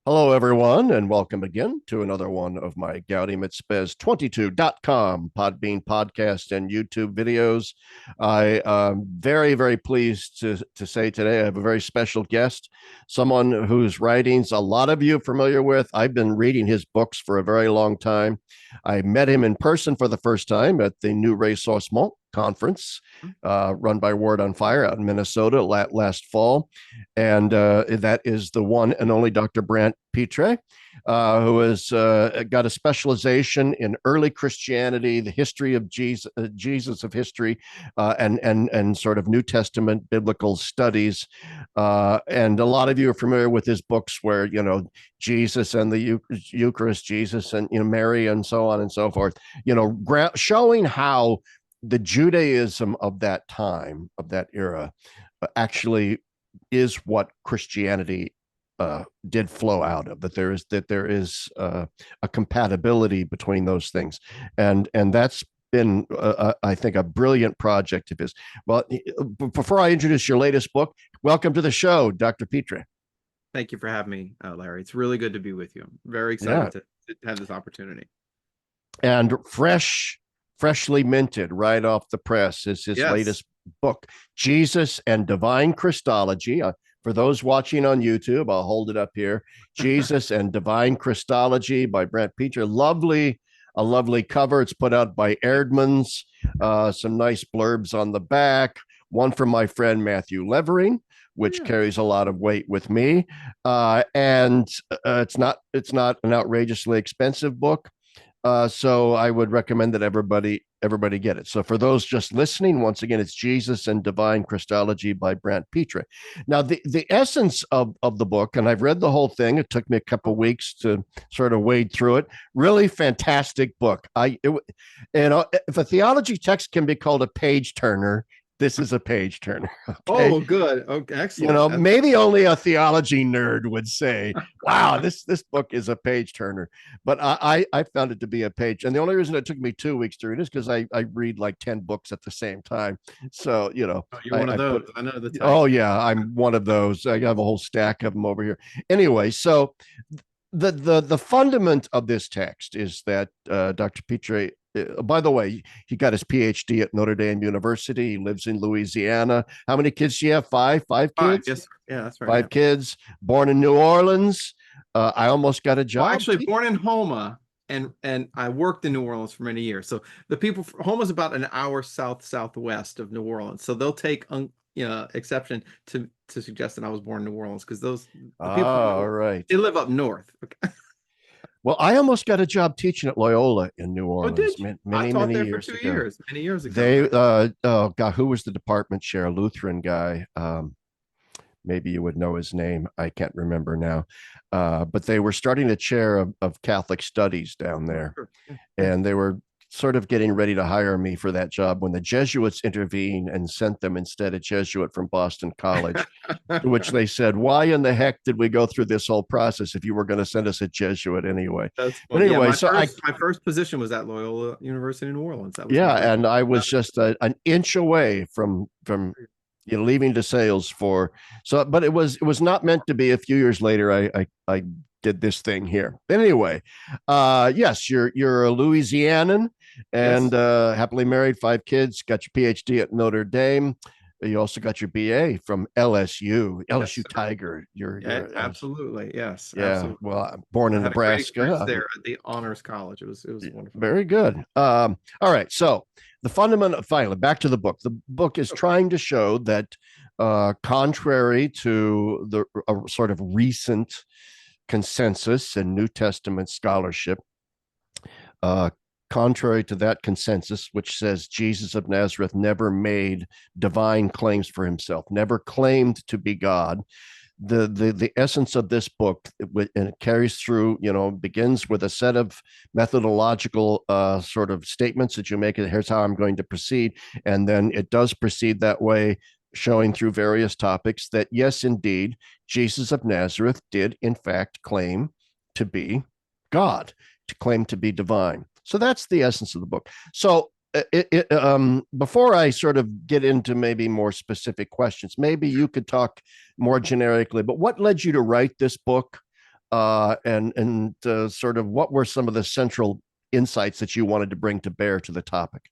Hello, everyone, and welcome again to another one of my Gaudium et Spes 22.com Podbean podcast and YouTube videos. I am very pleased to say today I have a very special guest, someone whose writings a lot of you are familiar with. I've been reading his books for a very long time. I met him in person for the first time at the New Ressourcement conference run by Word on Fire out in Minnesota last fall. And that is the one and only Dr. Brant Pitre, who has got a specialization in early Christianity, the history of Jesus of history, and sort of New Testament biblical studies. And a lot of you are familiar with his books, where Jesus and the Eucharist, Jesus and Mary, and so on and so forth. Showing how the Judaism of that time, of that era, actually is what Christianity did flow out of. That there is a compatibility between those things, and that's been, I think, a brilliant project of his. Well, before I introduce your latest book, welcome to the show, Dr. Pitre. Thank you for having me, Larry. It's really good to be with you. I'm very excited to have this opportunity. And freshly minted right off the press is his latest book, Jesus and Divine Christology. For those watching on YouTube, I'll hold it up here. Jesus and Divine Christology by Brant Pitre. A lovely cover. It's put out by Erdman's. Some nice blurbs on the back. One from my friend Matthew Levering, which carries a lot of weight with me. And it's not an outrageously expensive book. So I would recommend that everybody get it. So for those just listening, once again, it's Jesus and Divine Christology by Brant Pitre. Now, the essence of the book, and I've read the whole thing. It took me a couple of weeks to sort of wade through it. Really fantastic book. If a theology text can be called a page turner, this is a page turner. Okay? Oh, good. Okay, excellent. Maybe only a theology nerd would say, wow, this book is a page turner. But I found it to be a page. And the only reason it took me 2 weeks to read is because I read like 10 books at the same time. So, you're one of those. I know the type. Oh, yeah, I'm one of those. I have a whole stack of them over here. Anyway, so the fundament of this text is that Dr. Pitre, by the way, he got his PhD at Notre Dame University. He lives in Louisiana. How many kids do you have? Five kids? Yes. Yeah, that's right. Five kids. Born in New Orleans. I almost got a job. Well, actually, born in Houma, and I worked in New Orleans for many years. So Houma is about an hour southwest of New Orleans. So they'll take exception to suggest that I was born in New Orleans, because the people right, they live up north. Okay. Well, I almost got a job teaching at Loyola in New Orleans many years ago. Many years ago. They, oh God, who was the department chair? A Lutheran guy. Maybe you would know his name. I can't remember now. But they were starting a chair of Catholic studies down there. Sure. And they were sort of getting ready to hire me for that job when the Jesuits intervened and sent them instead a Jesuit from Boston College, to which they said, why in the heck did we go through this whole process if you were going to send us a Jesuit anyway? But anyway, my first position was at Loyola University in New Orleans. And I was just an inch away from leaving DeSales but it was not meant to be. A few years later, I did this thing here. But anyway, yes, you're a Louisianan and happily married, 5 kids, got your PhD at Notre Dame. You also got your BA from LSU Tiger. You're absolutely, yes. Yeah. Absolutely. Well, born in Nebraska. There at the honors college. It was wonderful. Very good. All right. So the fundamental, finally, back to the book. The book is trying to show that contrary to the sort of recent consensus in New Testament scholarship, contrary to that consensus, which says Jesus of Nazareth never made divine claims for himself, never claimed to be God. The essence of this book, and it carries through, begins with a set of methodological sort of statements that you make. Here's how I'm going to proceed. And then it does proceed that way, showing through various topics that, yes, indeed, Jesus of Nazareth did, in fact, claim to be God, to claim to be divine. So that's the essence of the book. So before I sort of get into maybe more specific questions, maybe you could talk more generically, but what led you to write this book? and sort of what were some of the central insights that you wanted to bring to bear to the topic?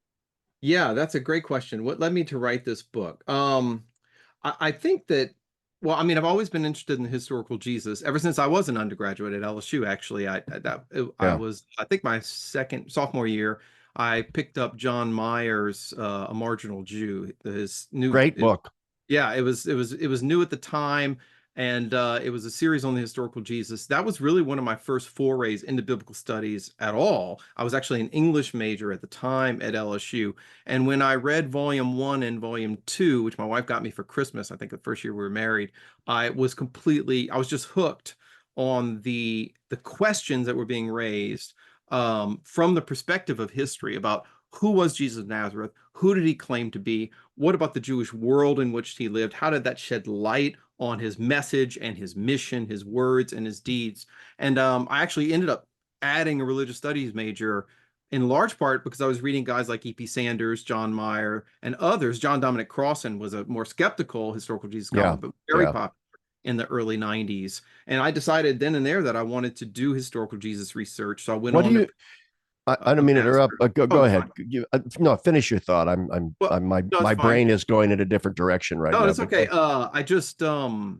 Yeah, that's a great question. What led me to write this book? I think that, well, I mean, I've always been interested in the historical Jesus ever since I was an undergraduate at LSU. Actually, I Yeah, was, I think my second sophomore year, I picked up John Mayer's A Marginal Jew, his new, great book. yeah, it was new at the time, and it was a series on the historical Jesus. That was really one of my first forays into biblical studies at all. I was actually an English major at the time at LSU, and when I read Volume 1 and Volume 2, which my wife got me for Christmas, I think the first year we were married, I was just hooked on the questions that were being raised from the perspective of history about who was Jesus of Nazareth, who did he claim to be, what about the Jewish world in which he lived? How did that shed light on his message and his mission, his words and his deeds? And I actually ended up adding a religious studies major in large part because I was reading guys like E.P. Sanders, John Mayer, and others. John Dominic Crossan was a more skeptical historical Jesus scholar, Yeah, but very yeah. popular in the early 90s. And I decided then and there that I wanted to do historical Jesus research. So I went What do on to you? I don't a mean to interrupt. master's. Go Oh, ahead. fine. No, finish your thought. Well, my no, it's my fine. brain is going in a different direction right No, now. it's But go okay. ahead. I just so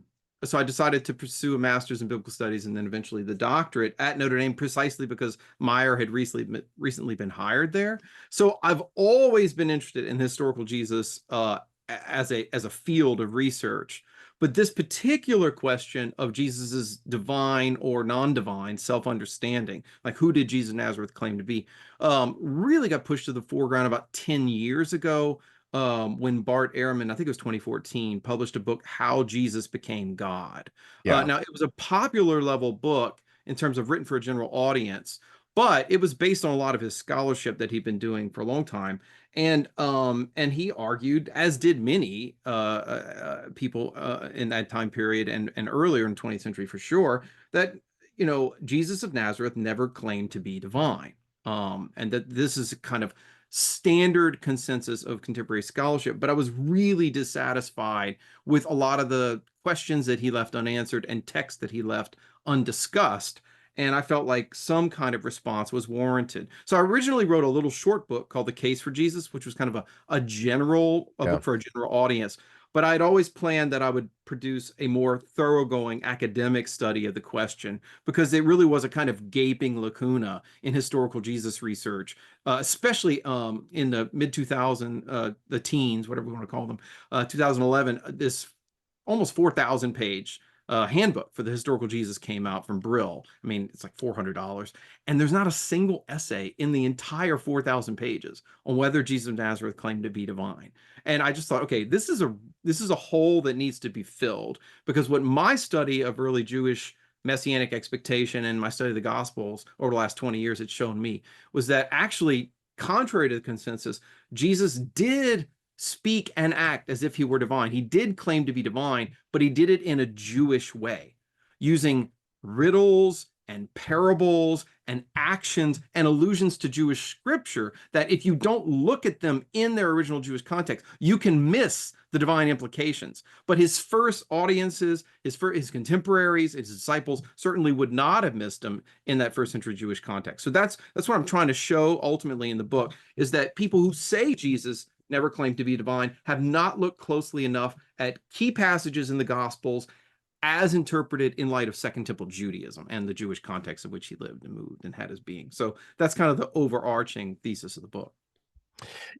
I decided to pursue a master's in biblical studies and then eventually the doctorate at Notre Dame precisely because Meyer had recently been hired there. So I've always been interested in historical Jesus as a field of research. But this particular question of Jesus's divine or non-divine self-understanding, like who did Jesus of Nazareth claim to be, really got pushed to the foreground about 10 years ago when Bart Ehrman, I think it was 2014, published a book, How Jesus Became God. Yeah, Now, it was a popular level book in terms of written for a general audience, but it was based on a lot of his scholarship that he'd been doing for a long time. And he argued, as did many people in that time period and earlier in the 20th century for sure, that Jesus of Nazareth never claimed to be divine. And that this is kind of standard consensus of contemporary scholarship, but I was really dissatisfied with a lot of the questions that he left unanswered and texts that he left undiscussed. And I felt like some kind of response was warranted. So I originally wrote a little short book called The Case for Jesus, which was kind of a yeah. book for a general audience. But I'd always planned that I would produce a more thoroughgoing academic study of the question because it really was a kind of gaping lacuna in historical Jesus research, especially in the mid 2000, the teens, whatever we want to call them, 2011. This almost 4,000 page handbook for the historical Jesus came out from Brill. I mean, it's like $400, and there's not a single essay in the entire 4,000 pages on whether Jesus of Nazareth claimed to be divine. And I just thought, okay, this is a hole that needs to be filled because what my study of early Jewish messianic expectation and my study of the Gospels over the last 20 years had shown me was that actually, contrary to the consensus, Jesus did speak and act as if he were divine. He did claim to be divine, but he did it in a Jewish way, using riddles and parables and actions and allusions to Jewish scripture that if you don't look at them in their original Jewish context, you can miss the divine implications. But his first audiences, his contemporaries, his disciples certainly would not have missed them in that first century Jewish context. So that's what I'm trying to show ultimately in the book is that people who say Jesus never claimed to be divine have not looked closely enough at key passages in the Gospels as interpreted in light of Second Temple Judaism and the Jewish context in which he lived and moved and had his being. So that's kind of the overarching thesis of the book.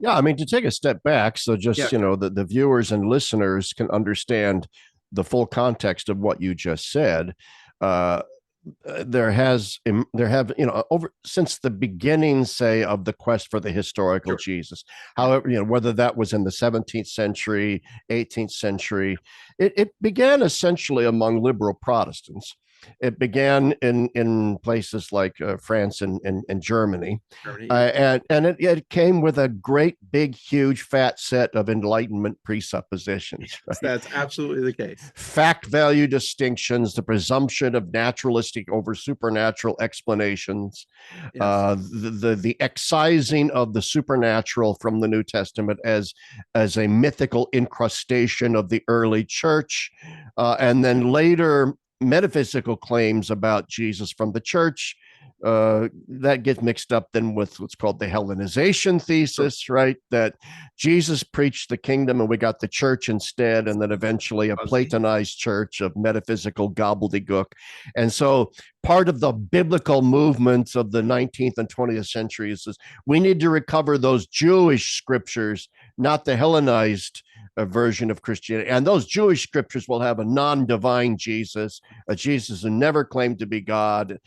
Yeah, I mean, to take a step back, so just, Yeah, sure. the viewers and listeners can understand the full context of what you just said. Uh, there have, over since the beginning, say, of the quest for the historical Sure. Jesus, Yeah. however, whether that was in the 17th century, 18th century, it began essentially among liberal Protestants. It began in places like France and Germany, Germany, yeah. and it came with a great, big, huge, fat set of Enlightenment presuppositions. Yes, Right? that's absolutely the case. Fact value distinctions, the presumption of naturalistic over supernatural explanations, Yes. the excising of the supernatural from the New Testament as a mythical incrustation of the early church, and then later metaphysical claims about Jesus from the church. That gets mixed up then with what's called the Hellenization thesis, right? That Jesus preached the kingdom and we got the church instead, and then eventually a Platonized church of metaphysical gobbledygook. And so part of the biblical movements of the 19th and 20th centuries is we need to recover those Jewish scriptures, not the Hellenized version of Christianity. And those Jewish scriptures will have a non-divine Jesus, a Jesus who never claimed to be God,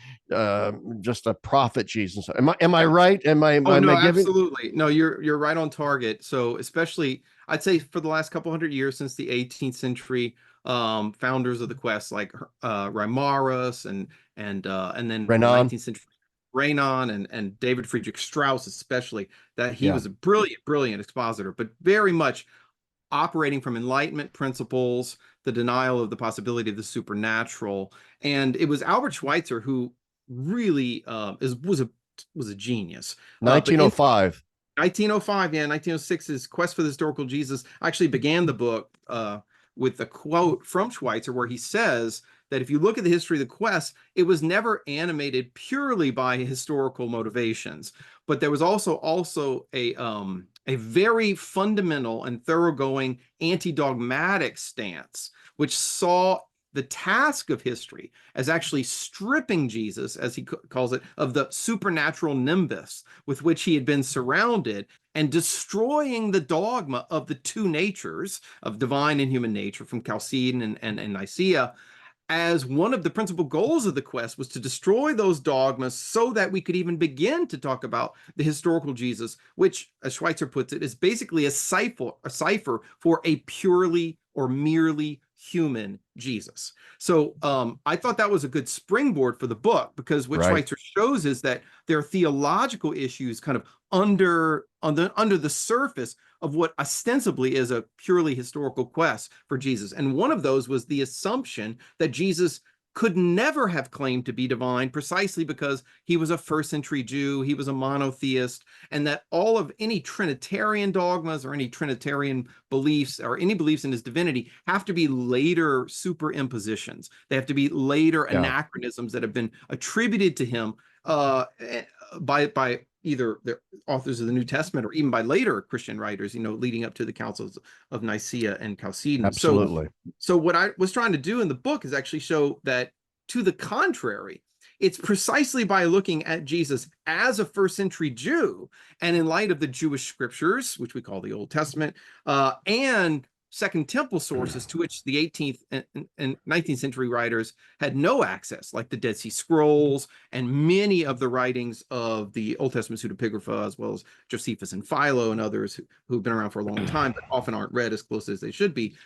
just a prophet Jesus. Am I right? Am I giving? Absolutely. No, you're right on target. So especially, I'd say for the last couple hundred years since the 18th century, founders of the quest like Reimarus and then in the Renan? 19th century, Renan and David Friedrich Strauss, especially, that he Yeah. was a brilliant expositor, but very much operating from Enlightenment principles, the denial of the possibility of the supernatural. And it was Albert Schweitzer who really was a genius. But in 1905. 1905, yeah, 1906, his Quest for the Historical Jesus actually began the book with a quote from Schweitzer where he says that if you look at the history of the quest, it was never animated purely by historical motivations, but there was also a very fundamental and thoroughgoing anti-dogmatic stance, which saw the task of history as actually stripping Jesus, as he calls it, of the supernatural nimbus with which he had been surrounded, and destroying the dogma of the two natures of divine and human nature from Chalcedon and Nicaea. As one of the principal goals of the quest was to destroy those dogmas so that we could even begin to talk about the historical Jesus, which, as Schweitzer puts it, is basically a cipher for a purely or merely human Jesus. So I thought that was a good springboard for the book, because what Schweitzer shows is that there are theological issues kind of under the surface of what ostensibly is a purely historical quest for Jesus. And one of those was the assumption that Jesus could never have claimed to be divine, precisely because he was a first century Jew, he was a monotheist, and that all of any Trinitarian dogmas or any Trinitarian beliefs or any beliefs in his divinity have to be later superimpositions. They have to be later anachronisms that have been attributed to him by either the authors of the New Testament or even by later Christian writers, leading up to the councils of Nicaea and Chalcedon. Absolutely. So what I was trying to do in the book is actually show that, to the contrary, it's precisely by looking at Jesus as a first century Jew and in light of the Jewish scriptures, which we call the Old Testament, and Second Temple sources to which the 18th and 19th century writers had no access, like the Dead Sea Scrolls and many of the writings of the Old Testament pseudepigrapha, as well as Josephus and Philo and others who've been around for a long time, but often aren't read as closely as they should be.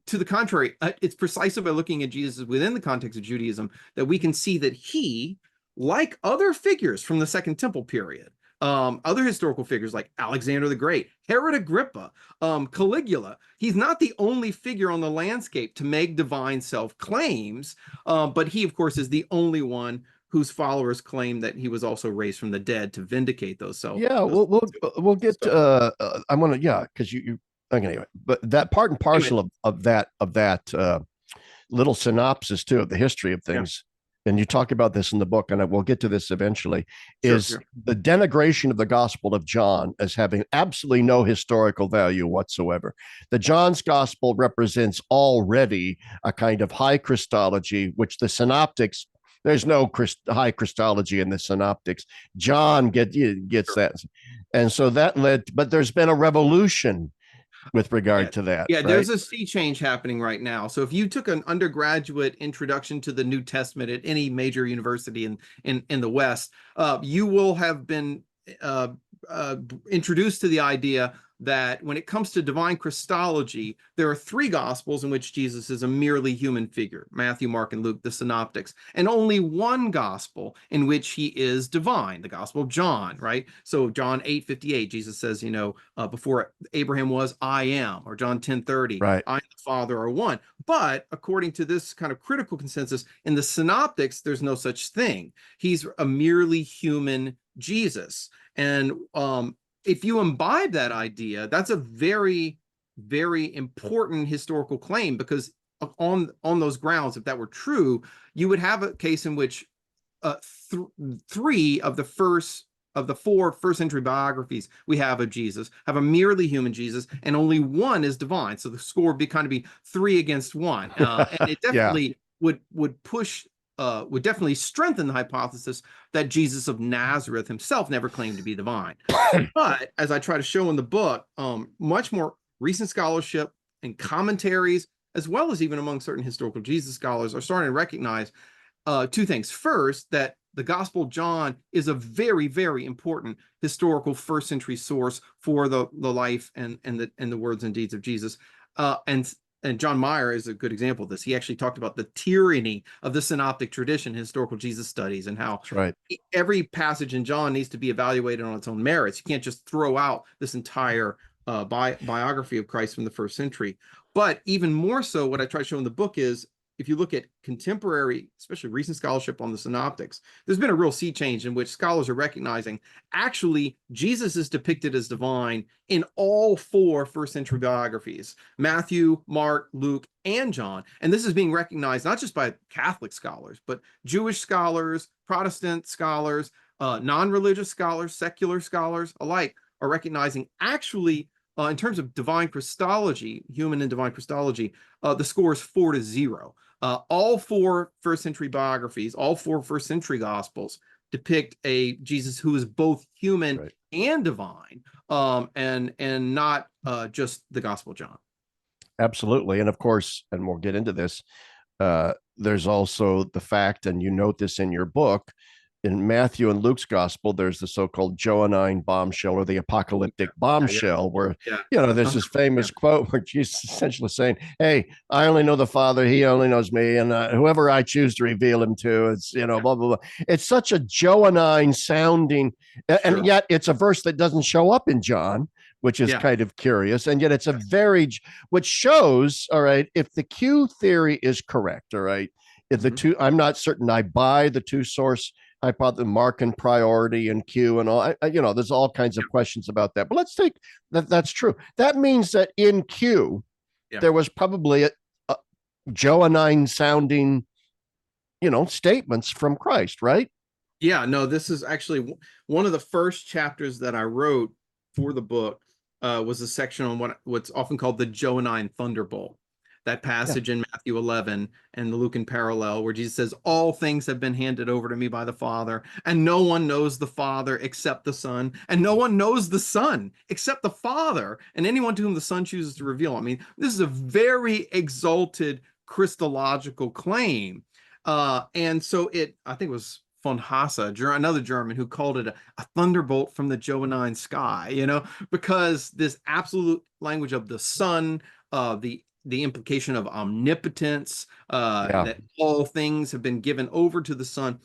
To the contrary, it's precisely by looking at Jesus within the context of Judaism that we can see that he, like other figures from the Second Temple period, other historical figures like Alexander the Great, Herod Agrippa, Caligula, he's not the only figure on the landscape to make divine self-claims, but he, of course, is the only one whose followers claim that he was also raised from the dead to vindicate those self. Yeah, we'll get. I want to, because you. Okay, anyway, but that part and parcel of that little synopsis too of the history of things. And you talk about this in the book, and we'll get to this eventually, is the denigration of the Gospel of John as having absolutely no historical value whatsoever. The John's Gospel represents already a kind of high Christology, which the synoptics, there's no high Christology in the synoptics. John gets that. And so that led, but there's been a revolution with regard to that. Yeah, there's a sea change happening right now. So if you took an undergraduate introduction to the New Testament at any major university in the West, you will have been introduced to the idea that when it comes to divine Christology, there are three gospels in which Jesus is a merely human figure: Matthew, Mark, and Luke, the synoptics, and only one gospel in which he is divine, the Gospel of John, right? So John 8:58, Jesus says, before Abraham was, I am, or John 10:30, I and the Father are one. But according to this kind of critical consensus, in the synoptics, there's no such thing. He's a merely human Jesus. And if you imbibe that idea, that's a very, very important historical claim, because on those grounds, if that were true, you would have a case in which three of the four first century biographies we have of Jesus have a merely human Jesus, and only one is divine. So the score would be 3 against 1, and it definitely would definitely strengthen the hypothesis that Jesus of Nazareth himself never claimed to be divine. But as I try to show in the book, much more recent scholarship and commentaries, as well as even among certain historical Jesus scholars, are starting to recognize two things. First, that the Gospel of John is a very, very important historical first century source for the life and the words and deeds of Jesus. And John Meyer is a good example of this. He actually talked about the tyranny of the synoptic tradition, historical Jesus studies, and how every passage in John needs to be evaluated on its own merits. You can't just throw out this entire biography of Christ from the first century. But even more so, what I try to show in the book is, if you look at contemporary, especially recent scholarship on the synoptics, there's been a real sea change in which scholars are recognizing actually Jesus is depicted as divine in all 4 first century biographies: Matthew, Mark, Luke, and John. And this is being recognized not just by Catholic scholars, but Jewish scholars, Protestant scholars, non-religious scholars, secular scholars alike are recognizing actually, in terms of divine Christology, human and divine Christology, the score is 4-0. All 4 first century biographies, all 4 first century gospels depict a Jesus who is both human and divine, and not just the Gospel of John. Absolutely. And of course, and we'll get into this, there's also the fact, and you note this in your book, in Matthew and Luke's gospel, there's the so-called Johannine bombshell, or the apocalyptic bombshell, where, there's this famous quote where Jesus is essentially saying, hey, I only know the Father, he only knows me, and whoever I choose to reveal him to, it's, blah, blah, blah. It's such a Johannine sounding, and yet it's a verse that doesn't show up in John, which is kind of curious. And yet it's a which shows, all right, if the Q theory is correct, all right, if the two, I'm not certain I buy the two source hypothesis, Markan priority and Q and all, there's all kinds of questions about that, but let's take that. That's true. That means that in Q, there was probably a Johannine sounding, statements from Christ, right? Yeah, no, this is actually one of the first chapters that I wrote for the book, was a section on what's often called the Joine Thunderbolt. That passage in Matthew 11 and the Lucan parallel, where Jesus says, all things have been handed over to me by the Father, and no one knows the Father except the Son, and no one knows the Son except the Father, and anyone to whom the Son chooses to reveal. I mean, this is a very exalted Christological claim. And so I think it was von Hasse, another German, who called it a thunderbolt from the Johannine sky, because this absolute language of the Son, the implication of omnipotence, that all things have been given over to the Son.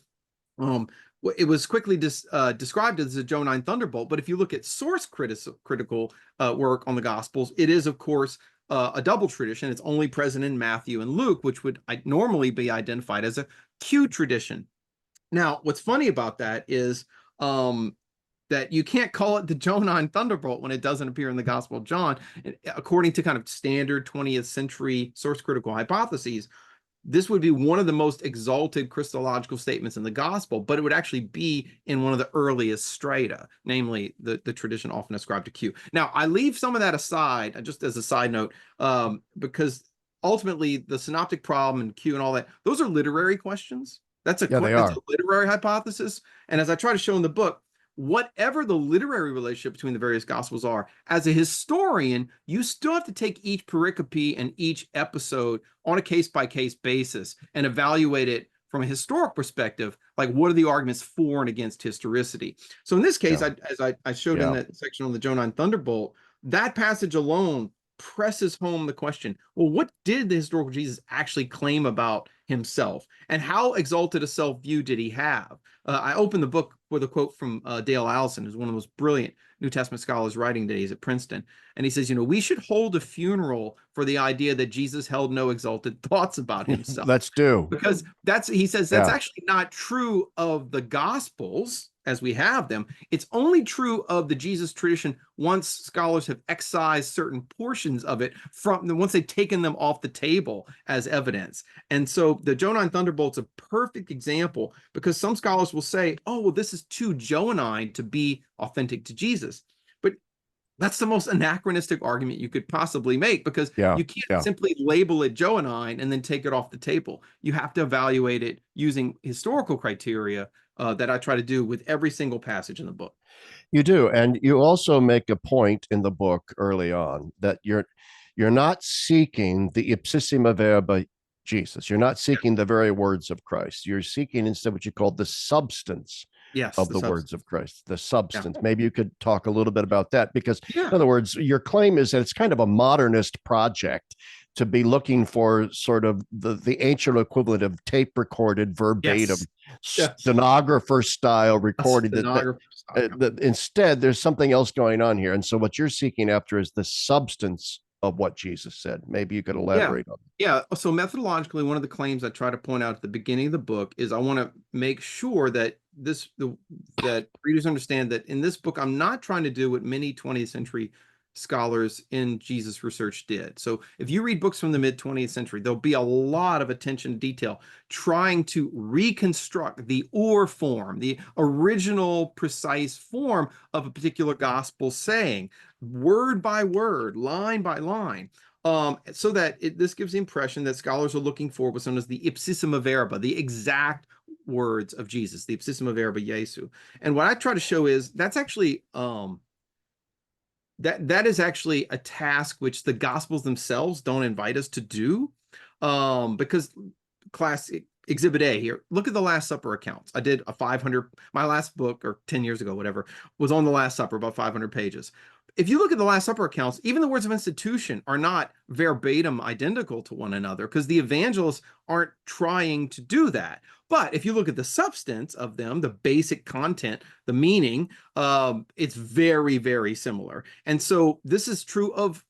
It was quickly described as a Johannine thunderbolt, but if you look at source critical work on the Gospels, it is, of course, a double tradition. It's only present in Matthew and Luke, which would normally be identified as a Q tradition. Now, what's funny about that is that you can't call it the Johannine Thunderbolt when it doesn't appear in the Gospel of John. According to kind of standard 20th century source critical hypotheses, this would be one of the most exalted Christological statements in the Gospel, but it would actually be in one of the earliest strata, namely the tradition often ascribed to Q. Now, I leave some of that aside, just as a side note, because ultimately the synoptic problem and Q and all that, those are literary questions. That's a literary hypothesis. And as I try to show in the book, whatever the literary relationship between the various gospels are, as a historian, you still have to take each pericope and each episode on a case-by-case basis and evaluate it from a historic perspective, like what are the arguments for and against historicity. So in this case, as I showed in that section on the Johannine Thunderbolt, that passage alone presses home the question, well, what did the historical Jesus actually claim about himself, and how exalted a self-view did he have? I opened the book with a quote from Dale Allison, who's one of the most brilliant New Testament scholars writing today. He's at Princeton. And he says, we should hold a funeral for the idea that Jesus held no exalted thoughts about himself. Let's do. Because he says that's Yeah. actually not true of the Gospels as we have them. It's only true of the Jesus tradition once scholars have excised certain portions of it once they've taken them off the table as evidence. And so the Joine Thunderbolt's a perfect example, because some scholars will say, oh, well, this is too Johannine to be authentic to Jesus. But that's the most anachronistic argument you could possibly make, because you can't simply label it Johannine and then take it off the table. You have to evaluate it using historical criteria that I try to do with every single passage in the book. You do. And you also make a point in the book early on that you're not seeking the ipsissima verba Jesus. You're not seeking the very words of Christ. You're seeking instead what you call the substance of the words of Christ, the substance. Yeah. Maybe you could talk a little bit about that, because in other words, your claim is that it's kind of a modernist project to be looking for sort of the ancient equivalent of tape recorded verbatim, stenographer style recording. That instead there's something else going on here. And so what you're seeking after is the substance of what Jesus said. Maybe you could elaborate on that. Yeah. So methodologically, one of the claims I try to point out at the beginning of the book is I want to make sure that that readers understand that in this book, I'm not trying to do what many 20th century scholars in Jesus research did. So if you read books from the mid 20th century, there'll be a lot of attention to detail trying to reconstruct the form, the original precise form of a particular gospel saying, word by word, line by line. So that this gives the impression that scholars are looking for what's known as the ipsissima verba, the exact words of Jesus, the ipsissima verba Jesu. And what I try to show is that's actually that is actually a task which the Gospels themselves don't invite us to do, because classic Exhibit A here, look at the Last Supper accounts. I did a 500, my last book, or 10 years ago, whatever, was on the Last Supper, about 500 pages. If you look at the Last Supper accounts, even the words of institution are not verbatim identical to one another, because the evangelists aren't trying to do that. But if you look at the substance of them, the basic content, the meaning, it's very, very similar. And so this is true of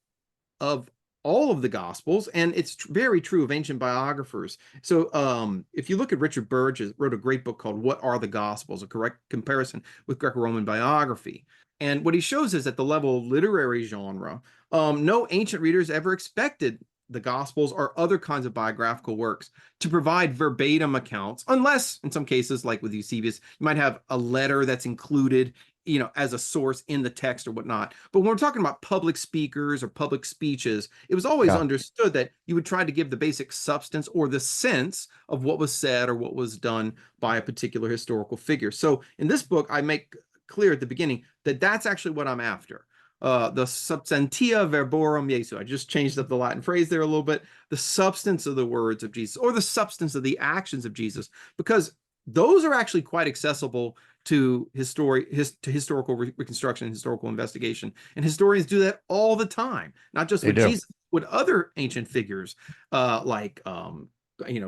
all of the Gospels, and it's very true of ancient biographers. So if you look at Richard Burgess, wrote a great book called What Are the Gospels? A correct comparison with Greco-Roman biography. And what he shows is at the level of literary genre, no ancient readers ever expected the Gospels or other kinds of biographical works to provide verbatim accounts, unless in some cases, like with Eusebius, you might have a letter that's included, as a source in the text or whatnot. But when we're talking about public speakers or public speeches, it was always understood that you would try to give the basic substance or the sense of what was said or what was done by a particular historical figure. So in this book, I make clear at the beginning that that's actually what I'm after. The substantia verborum Jesu. I just changed up the Latin phrase there a little bit. The substance of the words of Jesus, or the substance of the actions of Jesus, because those are actually quite accessible to historical reconstruction, historical investigation. And historians do that all the time, not just with Jesus, with other ancient figures, like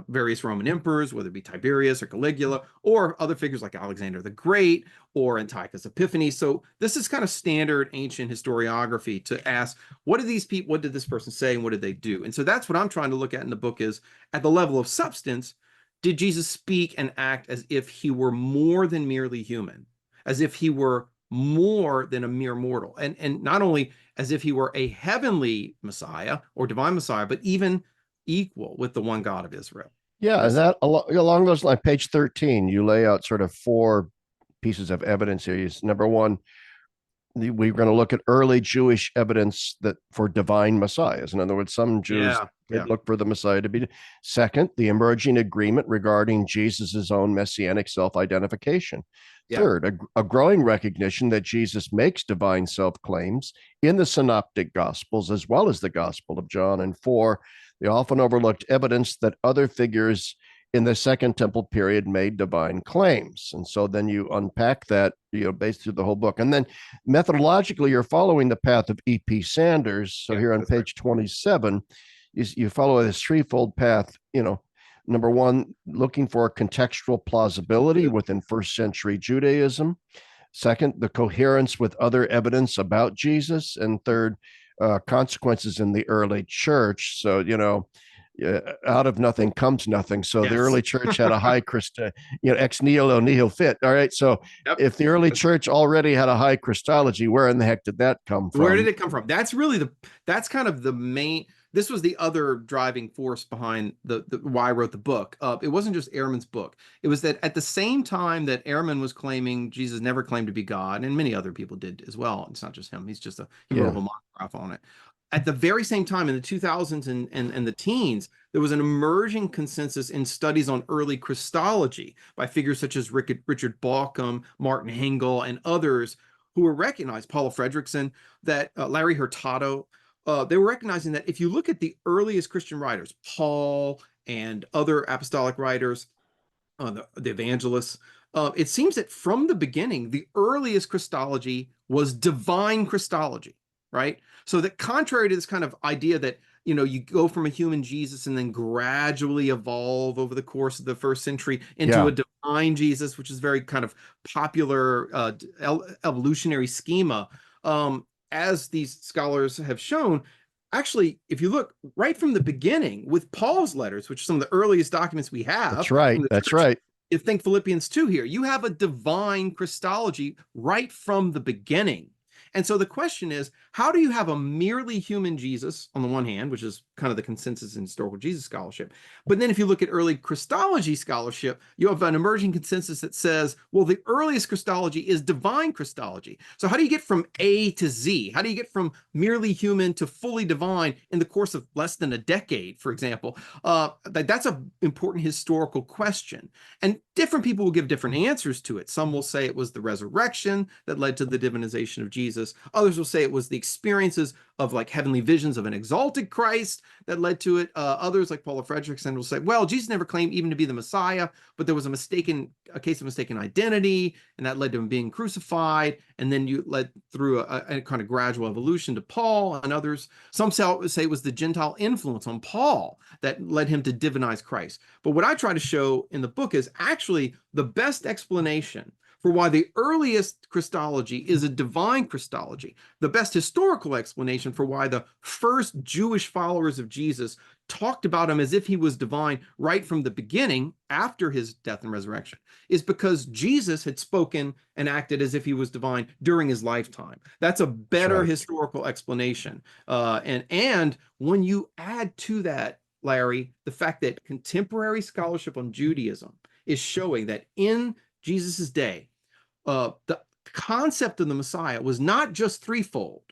various Roman emperors, whether it be Tiberius or Caligula, or other figures like Alexander the Great or Antiochus Epiphanes. So this is kind of standard ancient historiography to ask, what did this person say and what did they do? And so that's what I'm trying to look at in the book, is at the level of substance, did Jesus speak and act as if he were more than merely human, as if he were more than a mere mortal, and not only as if he were a heavenly Messiah or divine Messiah, but even equal with the one God of Israel? Yeah, and that along those lines, page 13, you lay out sort of 4 pieces of evidence here. Number one, we're going to look at early Jewish evidence that for divine messiahs. In other words, some Jews look for the Messiah to be. Second, the emerging agreement regarding Jesus's own messianic self-identification. Third, a growing recognition that Jesus makes divine self-claims in the synoptic gospels as well as the Gospel of John. And 4, the often overlooked evidence that other figures in the Second Temple period made divine claims. And so then you unpack that, based through the whole book. And then methodologically, you're following the path of E.P. Sanders. So here on page 27, you follow this threefold path, number one, looking for contextual plausibility within first century Judaism. Second, the coherence with other evidence about Jesus. And third, consequences in the early church. So, out of nothing comes nothing. So the Yes. early church had a high ex nihilo nihil fit. All right. So Yep. if the early church already had a high Christology, where in the heck did that come Where did from? it come from? That's really that's kind of the main, this was the other driving force behind the why I wrote the book. It wasn't just Ehrman's book. It was that at the same time that Ehrman was claiming Jesus never claimed to be God, and many other people did as well. It's not just him. He wrote a Yeah. whole monograph on it. At the very same time, in the 2000s and the teens, there was an emerging consensus in studies on early Christology by figures such as Richard Bauckham, Martin Hengel, and others who were recognized, Paula Fredrickson, that Larry Hurtado, they were recognizing that if you look at the earliest Christian writers, Paul and other apostolic writers, the evangelists, it seems that from the beginning, the earliest Christology was divine Christology, right? So that contrary to this kind of idea that, you go from a human Jesus and then gradually evolve over the course of the first century into Yeah. a divine Jesus, which is very kind of popular evolutionary schema. As these scholars have shown, actually, if you look right from the beginning with Paul's letters, which are some of the earliest documents we That's have right. from the That's church, right. you think Philippians 2 here, you have a divine Christology right from the beginning. And so the question is, how do you have a merely human Jesus on the one hand, which is kind of the consensus in historical Jesus scholarship, but then if you look at early Christology scholarship, you have an emerging consensus that says, well, the earliest Christology is divine Christology. So how do you get from A to Z? How do you get from merely human to fully divine in the course of less than a decade, for example? That's an important historical question. And different people will give different answers to it. Some will say it was the resurrection that led to the divinization of Jesus. Others will say it was the experiences of like heavenly visions of an exalted Christ that led to it. Others, like Paula Fredrickson, will say, well, Jesus never claimed even to be the Messiah, but there was a case of mistaken identity, and that led to him being crucified. And then you led through a kind of gradual evolution to Paul and others. Some say it was the Gentile influence on Paul that led him to divinize Christ. But what I try to show in the book is actually the best explanation for why the earliest Christology is a divine Christology, the best historical explanation for why the first Jewish followers of Jesus talked about him as if he was divine right from the beginning after his death and resurrection, is because Jesus had spoken and acted as if he was divine during his lifetime. That's a better historical explanation. And when you add to that, Larry, the fact that contemporary scholarship on Judaism is showing that in Jesus's day, the concept of the Messiah was not just threefold.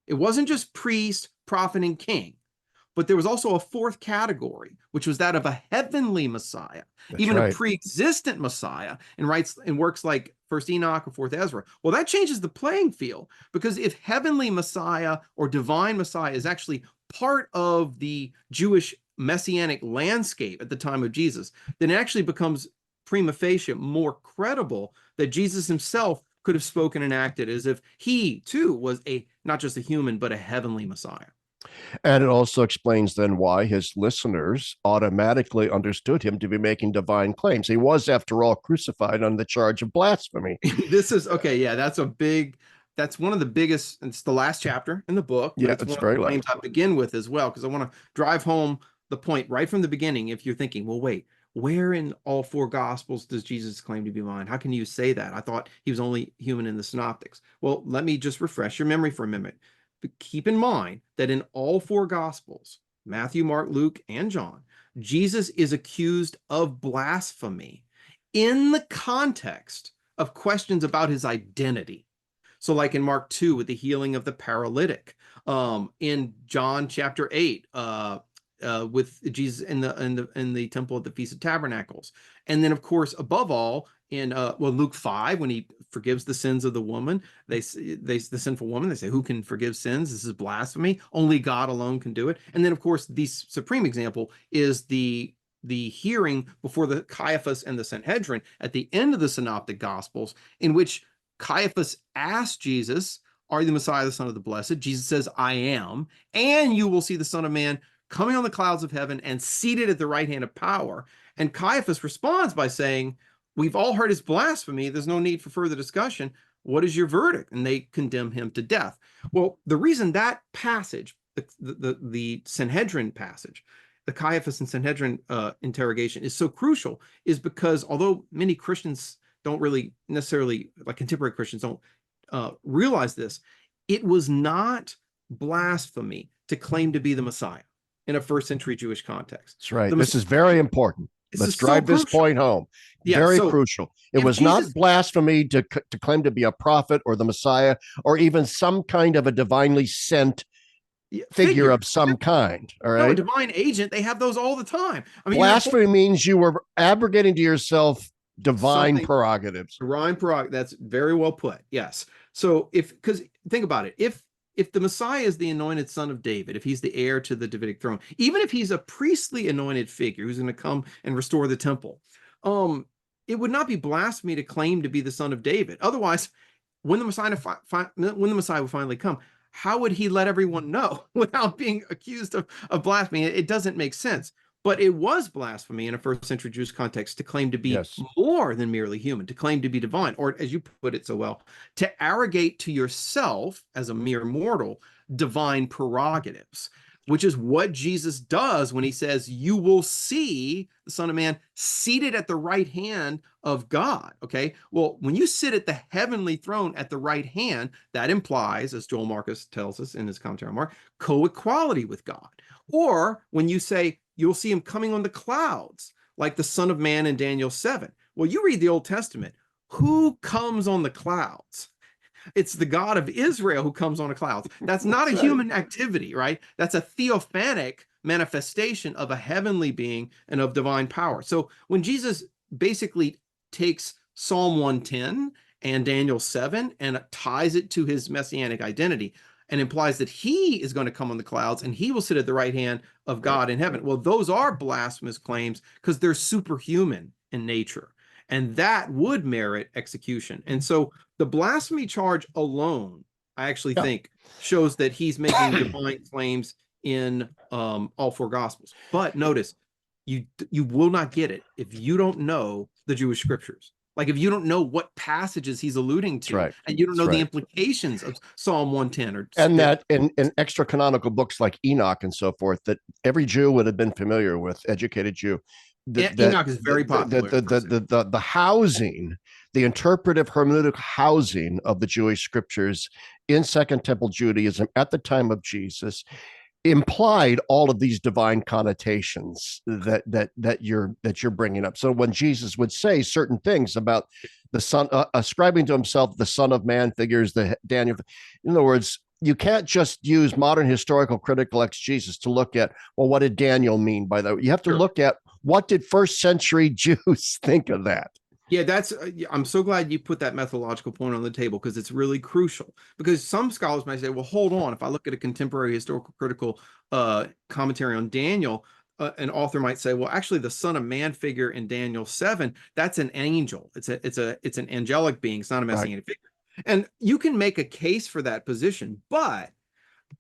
It wasn't just priest, prophet, and king, but there was also a fourth category, which was that of a heavenly Messiah, That's even a right. pre-existent Messiah, and writes in works like First Enoch or Fourth Ezra. Well, that changes the playing field, because if heavenly Messiah or divine Messiah is actually part of the Jewish messianic landscape at the time of Jesus, then it actually becomes prima facie more credible that Jesus himself could have spoken and acted as if he too was not just a human, but a heavenly Messiah. And it also explains then why his listeners automatically understood him to be making divine claims. He was, after all, crucified on the charge of blasphemy. This is okay. Yeah, that's one of the biggest. It's the last chapter in the book, but Yeah, it's it's one of very the claims last. I begin with as well, because I want to drive home the point right from the beginning. If you're thinking, well, wait, where in all four gospels does Jesus claim to be divine? How can you say that? I thought he was only human in the synoptics. Well, let me just refresh your memory for a minute. But keep in mind that in all four gospels, Matthew, Mark, Luke, and John, Jesus is accused of blasphemy in the context of questions about his identity. So, like in Mark 2 with the healing of the paralytic, in John chapter 8, with Jesus in the temple at the Feast of Tabernacles, and then of course above all in Luke 5 when he forgives the sins of the woman, the sinful woman, they say, who can forgive sins? This is blasphemy. Only God alone can do it. And then of course the supreme example is the hearing before the Caiaphas and the Sanhedrin at the end of the Synoptic Gospels, in which Caiaphas asked Jesus, are you the Messiah, the Son of the Blessed? Jesus says, I am. And you will see the Son of Man coming on the clouds of heaven and seated at the right hand of power. And Caiaphas responds by saying, we've all heard his blasphemy. There's no need for further discussion. what is your verdict? And they condemn him to death. Well, the reason that passage, the Sanhedrin passage, the Caiaphas and Sanhedrin interrogation is so crucial is because although many Christians don't really necessarily, like contemporary Christians don't realize this, it was not blasphemy to claim to be the Messiah in a first century Jewish context. That's right. This is very important. Let's drive this point home. Yeah, very crucial. It was not blasphemy to claim to be a prophet or the Messiah or even some kind of a divinely sent figure of some kind. All right. No, a divine agent. They have those all the time. I mean, blasphemy means you were abrogating to yourself divine prerogatives. Divine prerogatives. That's very well put. Yes. So because think about it, if the Messiah is the anointed son of David, if he's the heir to the Davidic throne, even if he's a priestly anointed figure who's going to come and restore the temple, it would not be blasphemy to claim to be the son of David. Otherwise, when the Messiah would finally come, how would he let everyone know without being accused of blasphemy? It doesn't make sense. But it was blasphemy in a first century Jewish context to claim to be more than merely human, to claim to be divine, or as you put it so well, to arrogate to yourself as a mere mortal divine prerogatives, which is what Jesus does when he says, you will see the Son of Man seated at the right hand of God. Okay. Well, when you sit at the heavenly throne at the right hand, that implies, as Joel Marcus tells us in his commentary on Mark, co-equality with God. Or when you say, you'll see him coming on the clouds, like the Son of Man in Daniel 7. Well, you read the Old Testament. Who comes on the clouds? It's the God of Israel who comes on the clouds. That's not a human activity, right? That's a theophanic manifestation of a heavenly being and of divine power. So when Jesus basically takes Psalm 110 and Daniel 7 and ties it to his messianic identity, and implies that he is going to come on the clouds and he will sit at the right hand of God in heaven. Well, those are blasphemous claims because they're superhuman in nature, and that would merit execution. And so the blasphemy charge alone, I actually think, shows that he's making divine claims in all four Gospels. But notice, you will not get it if you don't know the Jewish scriptures. Like if you don't know what passages he's alluding to, and you don't know the implications of Psalm 110, and that in extra canonical books like Enoch and so forth, that every Jew would have been familiar with, educated Jew. Enoch is very popular. The housing, the interpretive hermeneutic housing of the Jewish scriptures in Second Temple Judaism at the time of Jesus implied all of these divine connotations that you're bringing up. So when Jesus would say certain things about the son, ascribing to himself the Son of Man figures, the Daniel, in other words, you can't just use modern historical critical exegesis to look at, well, what did Daniel mean by that? You have to look at what did first century Jews think of that. Yeah, that's. I'm so glad you put that methodological point on the table because it's really crucial. Because some scholars might say, "Well, hold on. If I look at a contemporary historical critical commentary on Daniel, an author might say, well, actually, the Son of Man figure in Daniel 7, that's an angel. It's an angelic being. It's not a messianic figure." And you can make a case for that position, but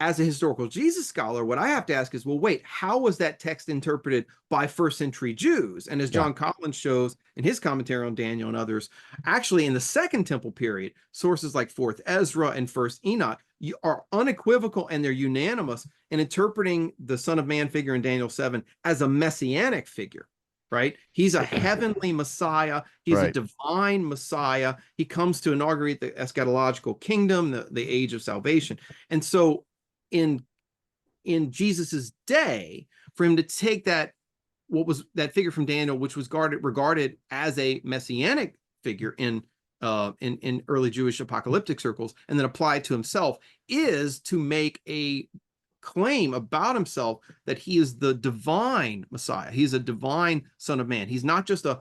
as a historical Jesus scholar, what I have to ask is, well, wait, how was that text interpreted by first century Jews? And as John Collins shows in his commentary on Daniel and others, actually in the Second Temple period, sources like Fourth Ezra and First Enoch are unequivocal and they're unanimous in interpreting the Son of Man figure in Daniel 7 as a messianic figure. Right? He's a heavenly Messiah. He's a divine Messiah. He comes to inaugurate the eschatological kingdom, the age of salvation. And so in Jesus's day, for him to take that figure from Daniel, which was regarded as a messianic figure in early Jewish apocalyptic circles, and then apply it to himself, is to make a claim about himself that he is the divine Messiah. He's a divine Son of Man. He's not just a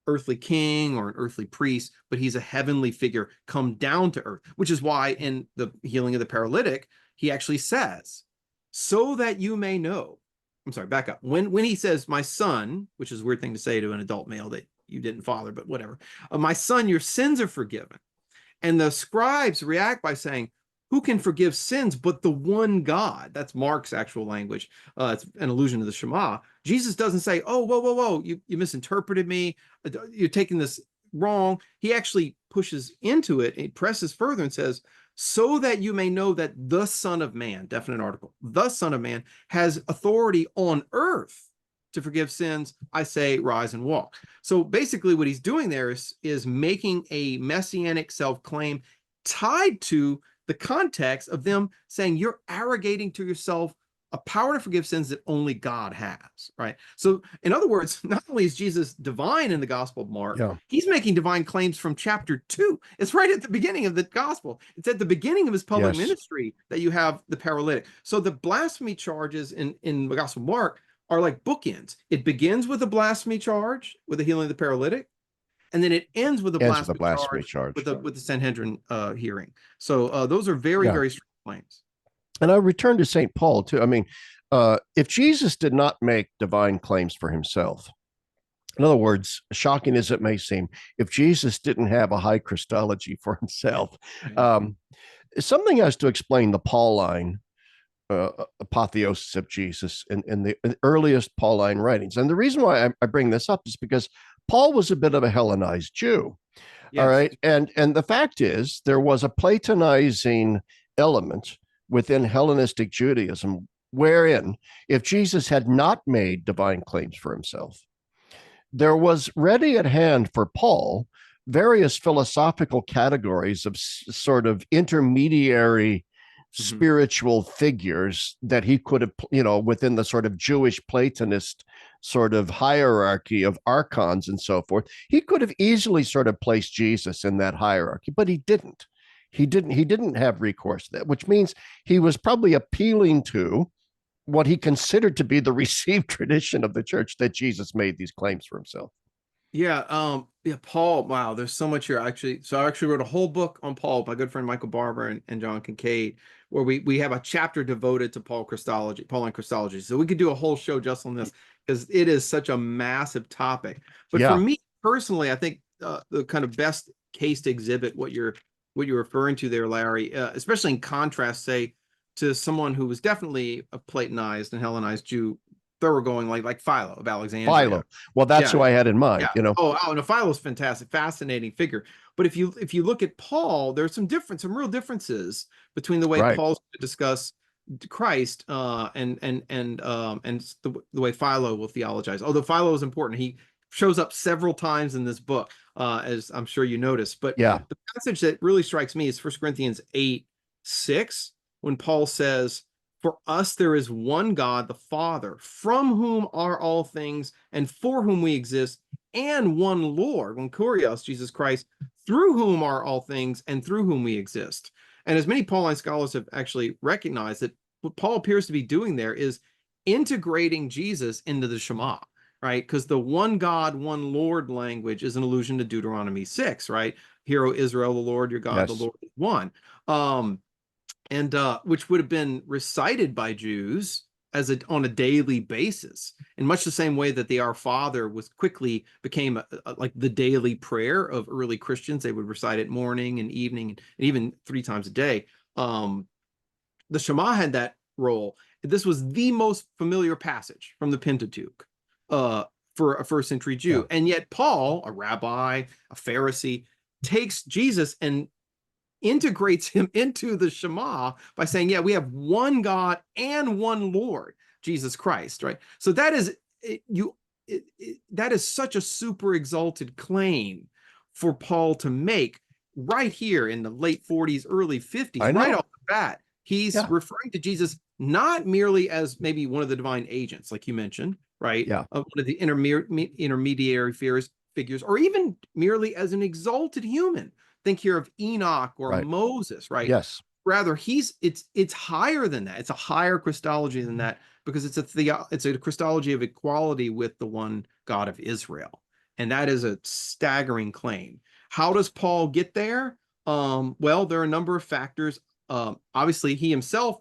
earthly king or an earthly priest, but he's a heavenly figure come down to earth, which is why in the healing of the paralytic, he actually says, so that you may know. I'm sorry, back up. When he says, my son, which is a weird thing to say to an adult male that you didn't father, but whatever. My son, your sins are forgiven. And the scribes react by saying, who can forgive sins but the one God? That's Mark's actual language. It's an allusion to the Shema. Jesus doesn't say, oh, whoa, you misinterpreted me. You're taking this wrong. He actually pushes into it. He presses further and says, so that you may know that the Son of Man, definite article, the Son of Man has authority on earth to forgive sins. I say, rise and walk. So basically what he's doing there is making a messianic self-claim tied to the context of them saying you're arrogating to yourself a power to forgive sins that only God has, right? So in other words, not only is Jesus divine in the Gospel of Mark, he's making divine claims from chapter 2. It's right at the beginning of the Gospel. It's at the beginning of his public ministry that you have the paralytic. So the blasphemy charges in the Gospel of Mark are like bookends. It begins with a blasphemy charge with the healing of the paralytic, and then it ends with a blasphemy charge with the Sanhedrin hearing. So those are very, very strong claims. And I return to St. Paul, too. I mean, if Jesus did not make divine claims for himself, in other words, shocking as it may seem, if Jesus didn't have a high Christology for himself, something has to explain the Pauline apotheosis of Jesus in the earliest Pauline writings. And the reason why I bring this up is because Paul was a bit of a Hellenized Jew. All right. And the fact is, there was a Platonizing element within Hellenistic Judaism, wherein if Jesus had not made divine claims for himself, there was ready at hand for Paul various philosophical categories of sort of intermediary spiritual figures that he could have, within the sort of Jewish Platonist sort of hierarchy of archons and so forth. He could have easily sort of placed Jesus in that hierarchy, but he didn't. He didn't have recourse to that, which means he was probably appealing to what he considered to be the received tradition of the church, that Jesus made these claims for himself. Paul, wow, there's so much here. So I actually wrote a whole book on Paul, my good friend Michael Barber and John Kincaid, where we have a chapter devoted to Pauline Christology. So we could do a whole show just on this, because it is such a massive topic. But for me personally, I think the kind of best case to exhibit what you're referring to there, Larry, especially in contrast, say, to someone who was definitely a Platonized and Hellenized Jew, thoroughgoing like Philo of Alexandria. Philo. Well, that's who I had in mind. Oh, no, Philo's fantastic, fascinating figure. But if you look at Paul, there's some real differences between the way Paul's to discuss Christ and the way Philo will theologize. Although Philo is important, he shows up several times in this book, as I'm sure you noticed. But the passage that really strikes me is 1 Corinthians 8:6, when Paul says, for us there is one God, the Father, from whom are all things and for whom we exist, and one Lord, one Kurios, Jesus Christ, through whom are all things and through whom we exist. And as many Pauline scholars have actually recognized, that what Paul appears to be doing there is integrating Jesus into the Shema, right? Because the one God, one Lord language is an allusion to Deuteronomy 6, right? Hear, O Israel, the Lord your God, the Lord is one. And which would have been recited by Jews on a daily basis, in much the same way that the Our Father became like the daily prayer of early Christians. They would recite it morning and evening, and even 3 times a day. The Shema had that role. This was the most familiar passage from the Pentateuch for a first century Jew. And yet Paul, a rabbi, a Pharisee, takes Jesus and integrates him into the Shema by saying, we have one God and one Lord, Jesus Christ, right? So that is that is such a super exalted claim for Paul to make right here in the late 40s, early 50s, right off the bat. He's referring to Jesus not merely as maybe one of the divine agents, like you mentioned, right? Of one of the intermediary figures, or even merely as an exalted human. Think here of Enoch or Moses, right? Yes. Rather, it's higher than that. It's a higher Christology than that, because it's a Christology of equality with the one God of Israel. And that is a staggering claim. How does Paul get there? Well, there are a number of factors. Obviously, he himself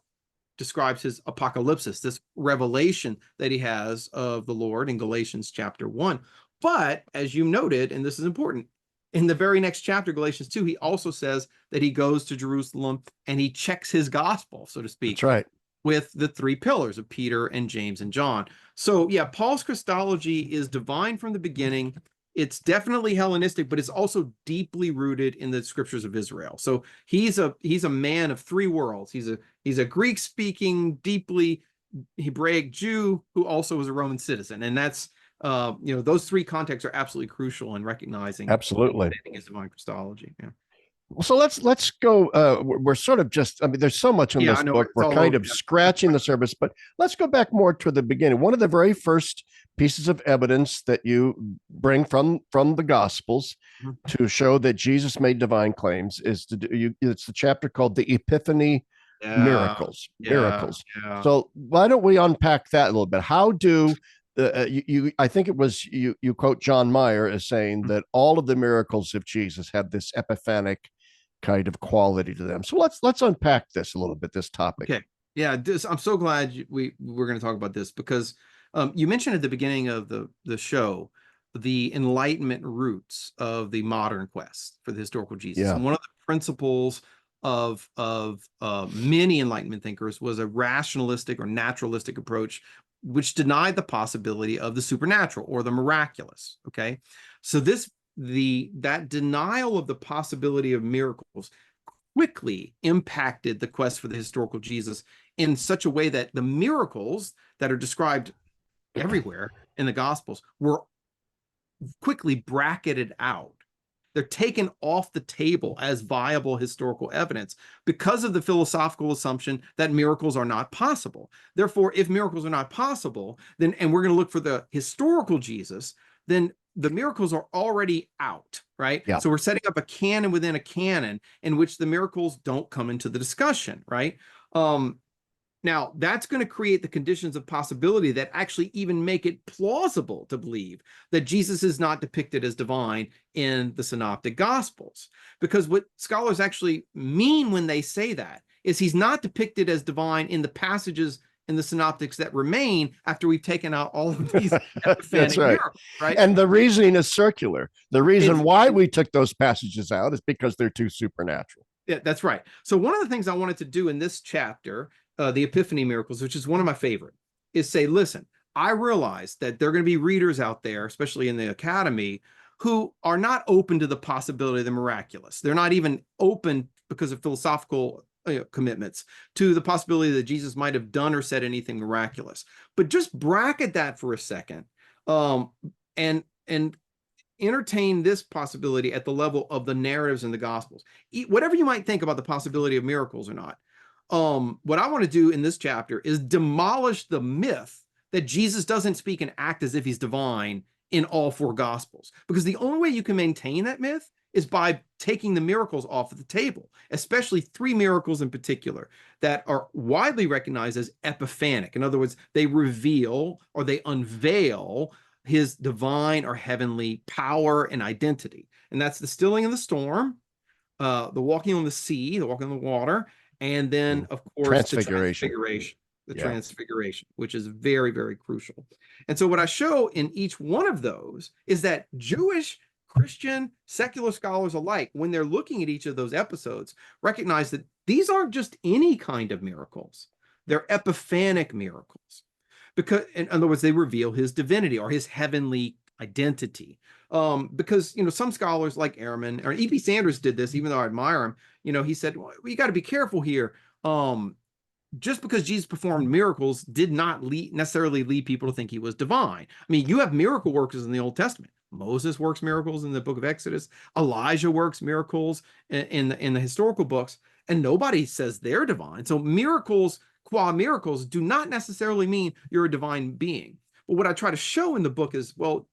describes his apocalypsis, this revelation that he has of the Lord in Galatians chapter 1. But as you noted, and this is important, in the very next chapter, Galatians 2, he also says that he goes to Jerusalem and he checks his gospel, so to speak. That's right. With the 3 pillars of Peter and James and John. So Paul's Christology is divine from the beginning. it's definitely Hellenistic, but it's also deeply rooted in the scriptures of Israel. So he's a man of three worlds. He's a Greek speaking, deeply Hebraic Jew who also is a Roman citizen, and that's those three contexts are absolutely crucial in recognizing Absolutely. his divine Christology. Yeah. So let's go. We're sort of just. I mean, there's so much in Yeah, this I know book. it's We're all kind over. of scratching the surface, but let's go back more to the beginning. One of the very first pieces of evidence that you bring from the Gospels to show that Jesus made divine claims is it's the chapter called the Epiphany Miracles. Miracles. Yeah. So why don't we unpack that a little bit? How do I think it was you quote John Meyer as saying that all of the miracles of Jesus have this epiphanic kind of quality to them. So let's unpack this a little bit, this topic. Okay. Yeah, I'm so glad we're going to talk about this because you mentioned at the beginning of the show the Enlightenment roots of the modern quest for the historical Jesus. Yeah. And one of the principles of many Enlightenment thinkers was a rationalistic or naturalistic approach, which denied the possibility of the supernatural or the miraculous. Okay, so that denial of the possibility of miracles quickly impacted the quest for the historical Jesus in such a way that the miracles that are described everywhere in the Gospels were quickly bracketed out. They're taken off the table as viable historical evidence because of the philosophical assumption that miracles are not possible. Therefore, if miracles are not possible, then, and we're going to look for the historical Jesus, then the miracles are already out, right? Yeah. So we're setting up a canon within a canon in which the miracles don't come into the discussion, right? Now, that's going to create the conditions of possibility that actually even make it plausible to believe that Jesus is not depicted as divine in the Synoptic Gospels. Because what scholars actually mean when they say that is he's not depicted as divine in the passages in the Synoptics that remain after we've taken out all of these epiphanic miracles, right? And the reasoning is circular. The reason why we took those passages out is because they're too supernatural. Yeah, that's right. So one of the things I wanted to do in this chapter, the Epiphany Miracles, which is one of my favorite, is say, listen, I realize that there are going to be readers out there, especially in the academy, who are not open to the possibility of the miraculous. They're not even open because of philosophical commitments to the possibility that Jesus might have done or said anything miraculous. But just bracket that for a second, and entertain this possibility at the level of the narratives in the Gospels. Whatever you might think about the possibility of miracles or not, what I want to do in this chapter is demolish the myth that Jesus doesn't speak and act as if he's divine in all four Gospels. Because the only way you can maintain that myth is by taking the miracles off of the table, especially three miracles in particular that are widely recognized as epiphanic. In other words, they reveal or they unveil his divine or heavenly power and identity. And that's the stilling of the storm, the walking on the sea, the walking on the water, and then, of course, Transfiguration. The transfiguration, which is very, very crucial. And so what I show in each one of those is that Jewish, Christian, secular scholars alike, when they're looking at each of those episodes, recognize that these aren't just any kind of miracles. They're epiphanic miracles. Because, in other words, they reveal his divinity or his heavenly identity. Because, some scholars like Ehrman or E.P. Sanders did this, even though I admire him, he said, well, you got to be careful here. Just because Jesus performed miracles did not necessarily lead people to think he was divine. I mean, you have miracle workers in the Old Testament. Moses works miracles in the book of Exodus. Elijah works miracles in the historical books, and nobody says they're divine. So miracles, qua miracles, do not necessarily mean you're a divine being. But what I try to show in the book is, well,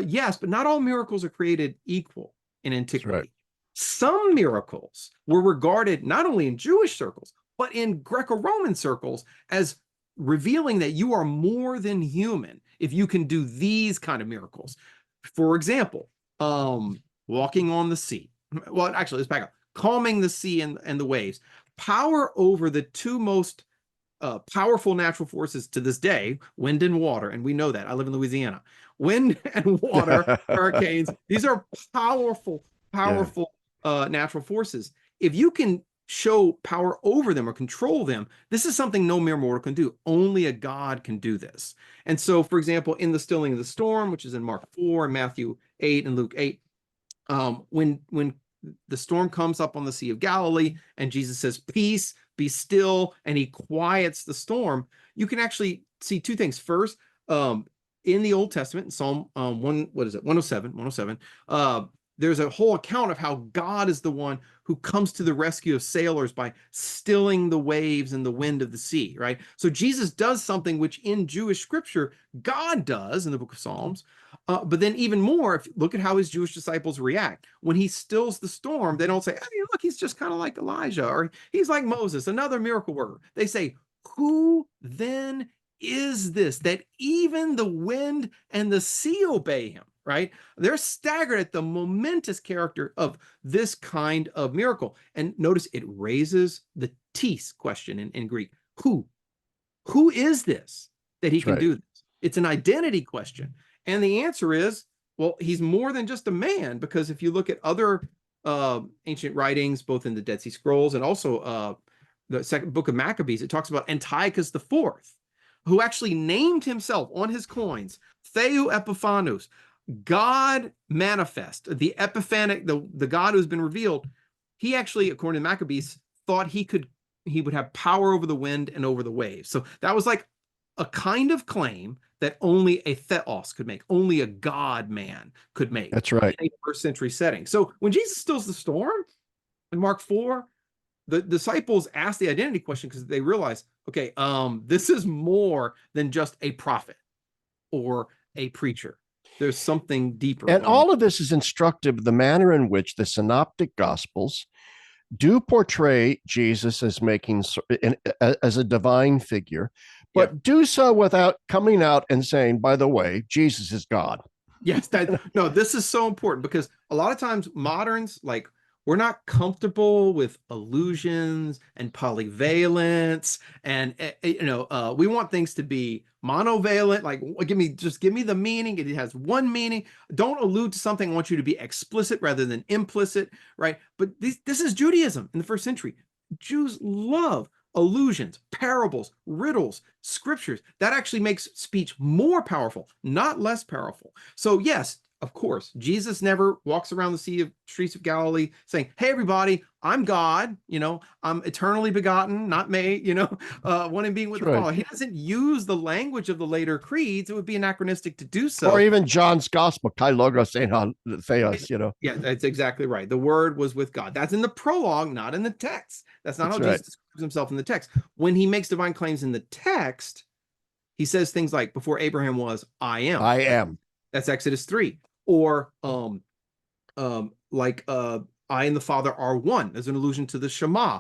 yes, but not all miracles are created equal in antiquity. Right. Some miracles were regarded not only in Jewish circles, but in Greco-Roman circles as revealing that you are more than human if you can do these kind of miracles. For example, walking on the sea. Well, actually, let's back up. Calming the sea and the waves. Power over the two most powerful natural forces to this day, wind and water, and we know that. I live in Louisiana. Wind and water, hurricanes, these are powerful natural forces. If you can show power over them or control them. This is something no mere mortal can do. Only a God can do this. And so, for example, in the stilling of the storm, which is in Mark 4 and Matthew 8 and Luke 8, when the storm comes up on the Sea of Galilee and Jesus says, peace, be still, and he quiets the storm, you can actually see two things. First, in the Old Testament, in Psalm 107, there's a whole account of how God is the one who comes to the rescue of sailors by stilling the waves and the wind of the sea, right? So Jesus does something which in Jewish scripture, God does in the book of Psalms. But then even more, if look at how his Jewish disciples react. When he stills the storm, they don't say, hey, look, he's just kind of like Elijah, or he's like Moses, another miracle worker. They say, who then is this that even the wind and the sea obey him? Right? They're staggered at the momentous character of this kind of miracle. And notice it raises the tis question in Greek. Who is this that he can do this? It's an identity question. And the answer is, well, he's more than just a man, because if you look at other ancient writings, both in the Dead Sea Scrolls and also the second book of Maccabees, it talks about Antiochus IV, who actually named himself on his coins, Theou Epiphanos, God manifest, the epiphanic, the God who's been revealed. He actually, according to Maccabees, thought he would have power over the wind and over the waves. So that was like a kind of claim that only a theos could make, only a God man could make. That's right. In a first century setting. So when Jesus stills the storm in Mark 4, the disciples ask the identity question because they realize, okay, this is more than just a prophet or a preacher. There's something deeper. And all of this is instructive of the manner in which the synoptic gospels do portray Jesus as as a divine figure, but do so without coming out and saying, by the way, Jesus is God. Yes, no, this is so important, because a lot of times moderns, like, we're not comfortable with illusions and polyvalence, and we want things to be monovalent. Like, give me the meaning. It has one meaning. Don't allude to something. I want you to be explicit rather than implicit, right? But this is Judaism in the first century. Jews love allusions, parables, riddles, scriptures. That actually makes speech more powerful, not less powerful. So yes, of course, Jesus never walks around the streets of Galilee saying, hey, everybody, I'm God, I'm eternally begotten, not made, one in being with the Father. He doesn't use the language of the later creeds. It would be anachronistic to do so. Or even John's gospel, kai logos en theos, Yeah, that's exactly right. The word was with God. That's in the prologue, not in the text. That's not how Jesus describes himself in the text. When he makes divine claims in the text, he says things like, before Abraham was, I am. I am. That's Exodus 3. Or I and the Father are one, as an allusion to the Shema,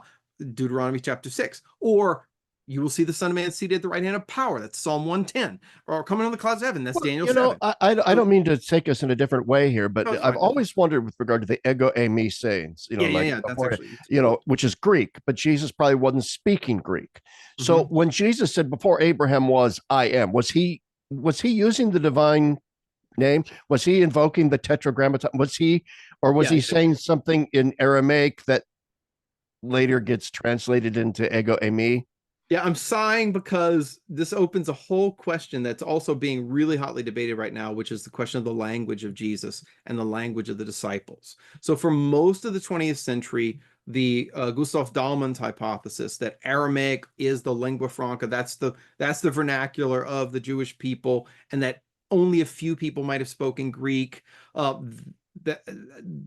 Deuteronomy chapter 6. Or you will see the Son of Man seated at the right hand of power. That's Psalm 110. Or coming on the clouds of heaven. That's Daniel 7. I don't mean to take us in a different way here, but I've always wondered with regard to the ego eimi sayings, which is Greek, but Jesus probably wasn't speaking Greek. So when Jesus said, before Abraham was, I am, was he using the divine name? Was he invoking the tetragrammaton? Was he saying something in Aramaic that later gets translated into ego eimi? Yeah, I'm sighing because this opens a whole question that's also being really hotly debated right now, which is the question of the language of Jesus and the language of the disciples. So for most of the 20th century, the Gustav Dahlmann's hypothesis that Aramaic is the lingua franca, that's the vernacular of the Jewish people, and that only a few people might have spoken Greek. That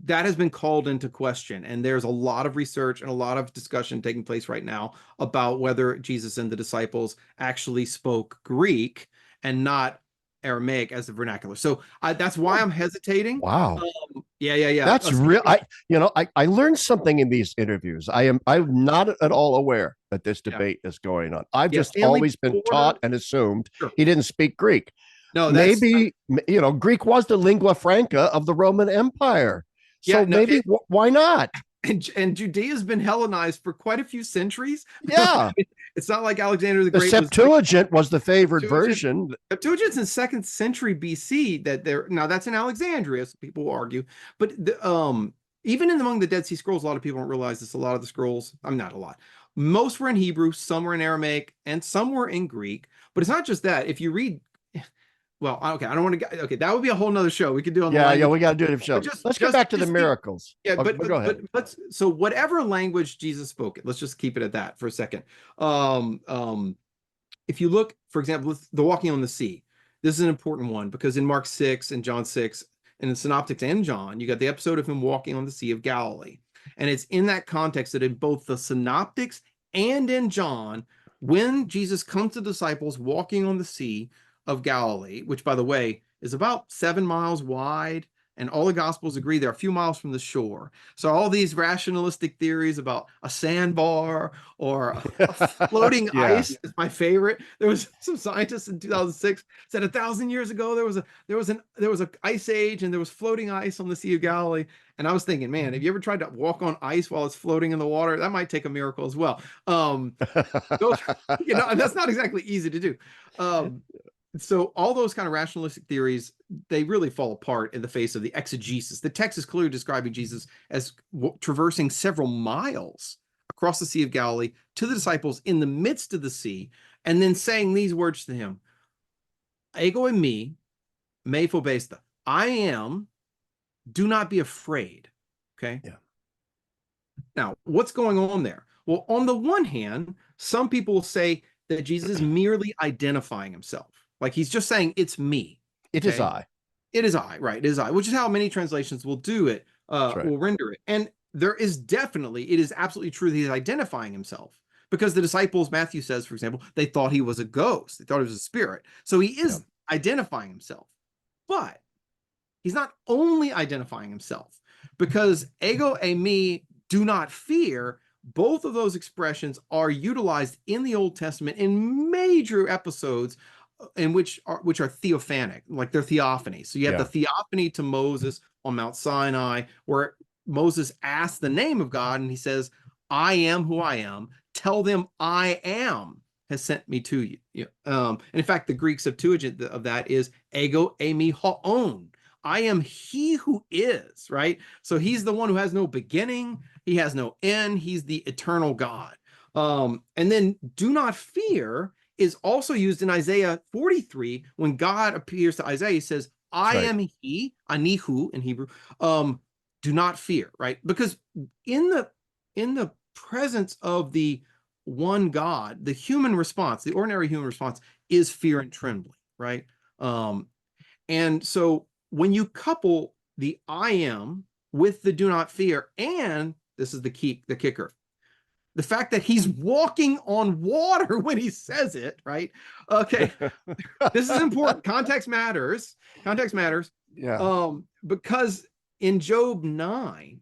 has been called into question, and there's a lot of research and a lot of discussion taking place right now about whether Jesus and the disciples actually spoke Greek and not Aramaic as the vernacular. So that's why I'm hesitating. Wow. Yeah. That's real. I learned something in these interviews. I'm not at all aware that this debate is going on. I've just always been taught and assumed he didn't speak Greek. No, maybe Greek was the lingua franca of the Roman Empire. So why not? And Judea has been Hellenized for quite a few centuries. Yeah. It's not like Alexander the Great. The Septuagint was the favored version. Septuagint's in 2nd century BC. Now that's in Alexandria, so people will argue. But Even among the Dead Sea Scrolls, a lot of people don't realize this. A lot of the scrolls, I'm not a lot. Most were in Hebrew, some were in Aramaic, and some were in Greek. But it's not just that. If you read, well, okay, I don't want to. Okay, that would be a whole nother show we could do on the language. Yeah, we got to do it show. Let's get back to the miracles. Yeah, but go ahead. So whatever language Jesus spoke, let's just keep it at that for a second. If you look, for example, the walking on the sea, this is an important one because in Mark 6 and John 6, and in Synoptics and John, you got the episode of him walking on the Sea of Galilee. And it's in that context that in both the Synoptics and in John, when Jesus comes to disciples walking on the Sea of Galilee, which, by the way, is about 7 miles wide, and all the Gospels agree they're a few miles from the shore. So all these rationalistic theories about a sandbar or a floating ice is my favorite. There was some scientists in 2006 said 1,000 years ago there was an ice age and there was floating ice on the Sea of Galilee. And I was thinking, man, have you ever tried to walk on ice while it's floating in the water? That might take a miracle as well. And that's not exactly easy to do. So all those kind of rationalistic theories, they really fall apart in the face of the exegesis. The text is clearly describing Jesus as traversing several miles across the Sea of Galilee to the disciples in the midst of the sea, and then saying these words to him, ego eimi, me phobesta. I am, do not be afraid. Okay? Yeah. Now, what's going on there? Well, on the one hand, some people will say that Jesus is merely identifying himself. Like he's just saying, it's me. It is I. It is I, right? It is I, which is how many translations will do it, will render it. And there is definitely, it is absolutely true that he's identifying himself because the disciples, Matthew says, for example, they thought he was a ghost. They thought he was a spirit. So he is identifying himself. But he's not only identifying himself because ego eimi, do not fear. Both of those expressions are utilized in the Old Testament in major episodes in which are theophanic, like they're theophanies. So you have the theophany to Moses on Mount Sinai, where Moses asks the name of God and he says, I am who I am. Tell them I am has sent me to you. And in fact, the Greek Septuagint of that is ego eimi hoon. I am he who is, right? So he's the one who has no beginning. He has no end. He's the eternal God. And then do not fear is also used in Isaiah 43 when God appears to Isaiah. He says, I am he, anihu in Hebrew. Do not fear, right? Because in the presence of the one God, the human response, the ordinary human response is fear and trembling, right? And so when you couple the I am with the do not fear, and this is the kicker, the fact that he's walking on water when he says it, right? Okay, this is important. Context matters. Context matters. Yeah. Because in Job 9,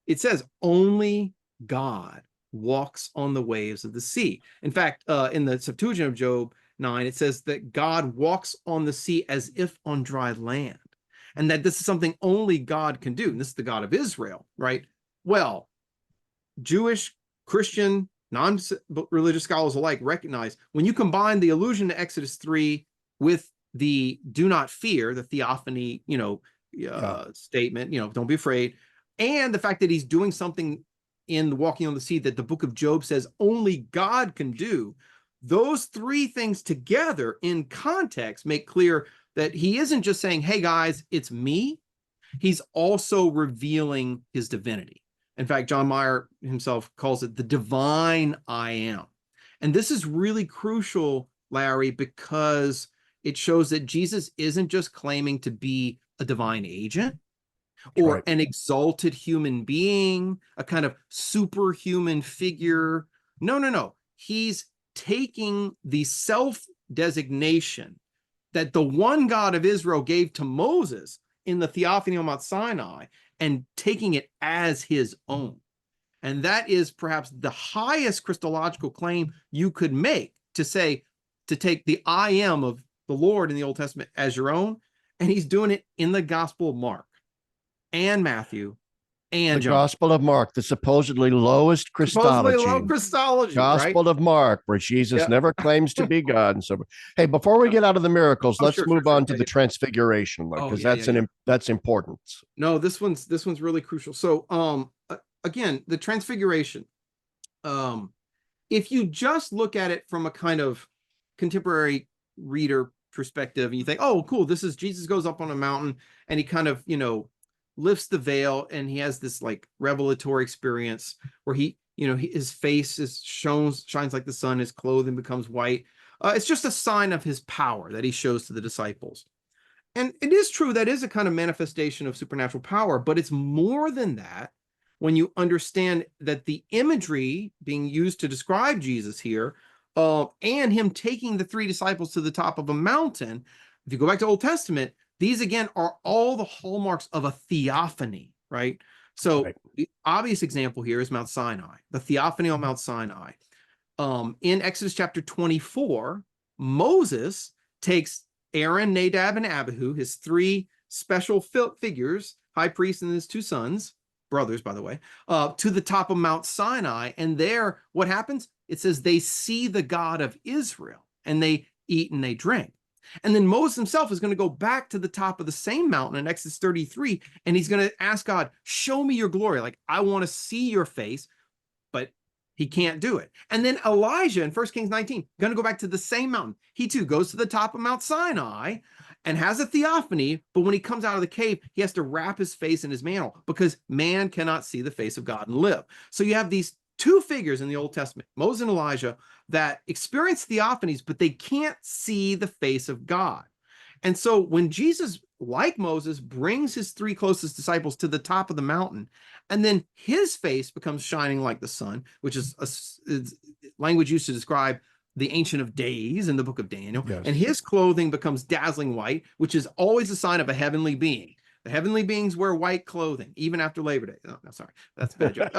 it says only God walks on the waves of the sea. In fact, in the Septuagint of Job 9, it says that God walks on the sea as if on dry land, and that this is something only God can do. And this is the God of Israel, right? Well, Jewish, Christian, non-religious scholars alike recognize when you combine the allusion to Exodus 3 with the do not fear, the theophany, statement, don't be afraid, and the fact that he's doing something in walking on the sea that the book of Job says only God can do, those three things together in context make clear that he isn't just saying, hey guys, it's me. He's also revealing his divinity. In fact, John Meyer himself calls it the divine I am. And this is really crucial, Larry, because it shows that Jesus isn't just claiming to be a divine agent or an exalted human being, a kind of superhuman figure. No. He's taking the self-designation that the one God of Israel gave to Moses in the theophany on Mount Sinai and taking it as his own. And that is perhaps the highest Christological claim you could make, to take the I am of the Lord in the Old Testament as your own. And he's doing it in the Gospel of Mark and Matthew and The John. Gospel of Mark, the supposedly lowest Supposedly low Christology. Christology, right? Gospel of Mark, where Jesus Yeah. never claims to be God. And so, hey, before we get out of the miracles, Oh, let's sure, move sure. on to Yeah, the yeah. transfiguration, Oh, because yeah. that's important. No, this one's really crucial. So, again, the transfiguration. If you just look at it from a kind of contemporary reader perspective, and you think, oh, cool, this is Jesus goes up on a mountain and he kind of, lifts the veil and he has this like revelatory experience where his face shines like the sun, his clothing becomes white. It's just a sign of his power that he shows to the disciples. And it is true that is a kind of manifestation of supernatural power, but it's more than that when you understand that the imagery being used to describe Jesus here, and him taking the three disciples to the top of a mountain. If you go back to Old Testament, these again are all the hallmarks of a theophany, right? So Right. the obvious example here is Mount Sinai, the theophany on Mount Sinai. In Exodus chapter 24, Moses takes Aaron, Nadab, and Abihu, his three special figures, high priest and his two sons, brothers, by the way, to the top of Mount Sinai. And there, what happens? It says they see the God of Israel and they eat and they drink. And then Moses himself is going to go back to the top of the same mountain in Exodus 33, and he's going to ask God, show me your glory. Like, I want to see your face, but he can't do it. And then Elijah in 1 Kings 19, going to go back to the same mountain. He too goes to the top of Mount Sinai and has a theophany, but when he comes out of the cave, he has to wrap his face in his mantle because man cannot see the face of God and live. So you have these two figures in the Old Testament, Moses and Elijah, that experience theophanies, but they can't see the face of God. And so when Jesus, like Moses, brings his three closest disciples to the top of the mountain, and then his face becomes shining like the sun, which is language used to describe the Ancient of Days in the book of Daniel, Yes. and his clothing becomes dazzling white, which is always a sign of a heavenly being. The heavenly beings wear white clothing, even after Labor Day. Oh, no, sorry, that's a bad joke.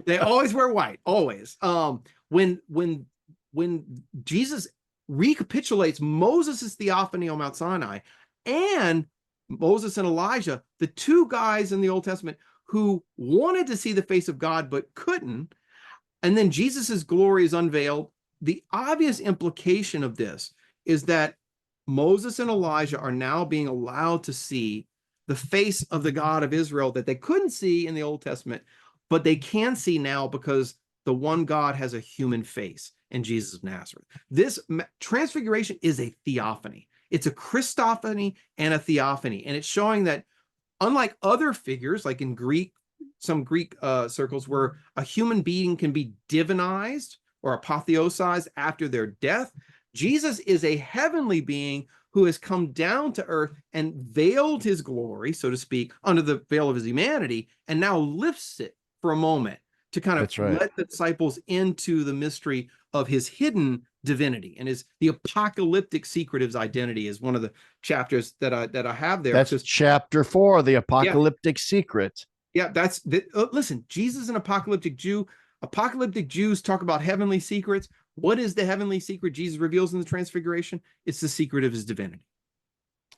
They always wear white, always. When Jesus recapitulates Moses' theophany on Mount Sinai and Moses and Elijah, the two guys in the Old Testament who wanted to see the face of God but couldn't, and then Jesus's glory is unveiled. The obvious implication of this is that Moses and Elijah are now being allowed to see the face of the God of Israel that they couldn't see in the Old Testament, but they can see now because the one God has a human face in Jesus of Nazareth. This transfiguration is a theophany. It's a Christophany and a theophany. And it's showing that unlike other figures, like in some Greek circles, where a human being can be divinized or apotheosized after their death, Jesus is a heavenly being who has come down to earth and veiled his glory, so to speak, under the veil of his humanity, and now lifts it for a moment to kind of let the disciples into the mystery of his hidden divinity and the apocalyptic secret of his identity is one of the chapters that I have there. That's chapter 4, the apocalyptic secret. Yeah, listen, Jesus is an apocalyptic Jew. Apocalyptic Jews talk about heavenly secrets. What is the heavenly secret Jesus reveals in the Transfiguration? It's the secret of his divinity.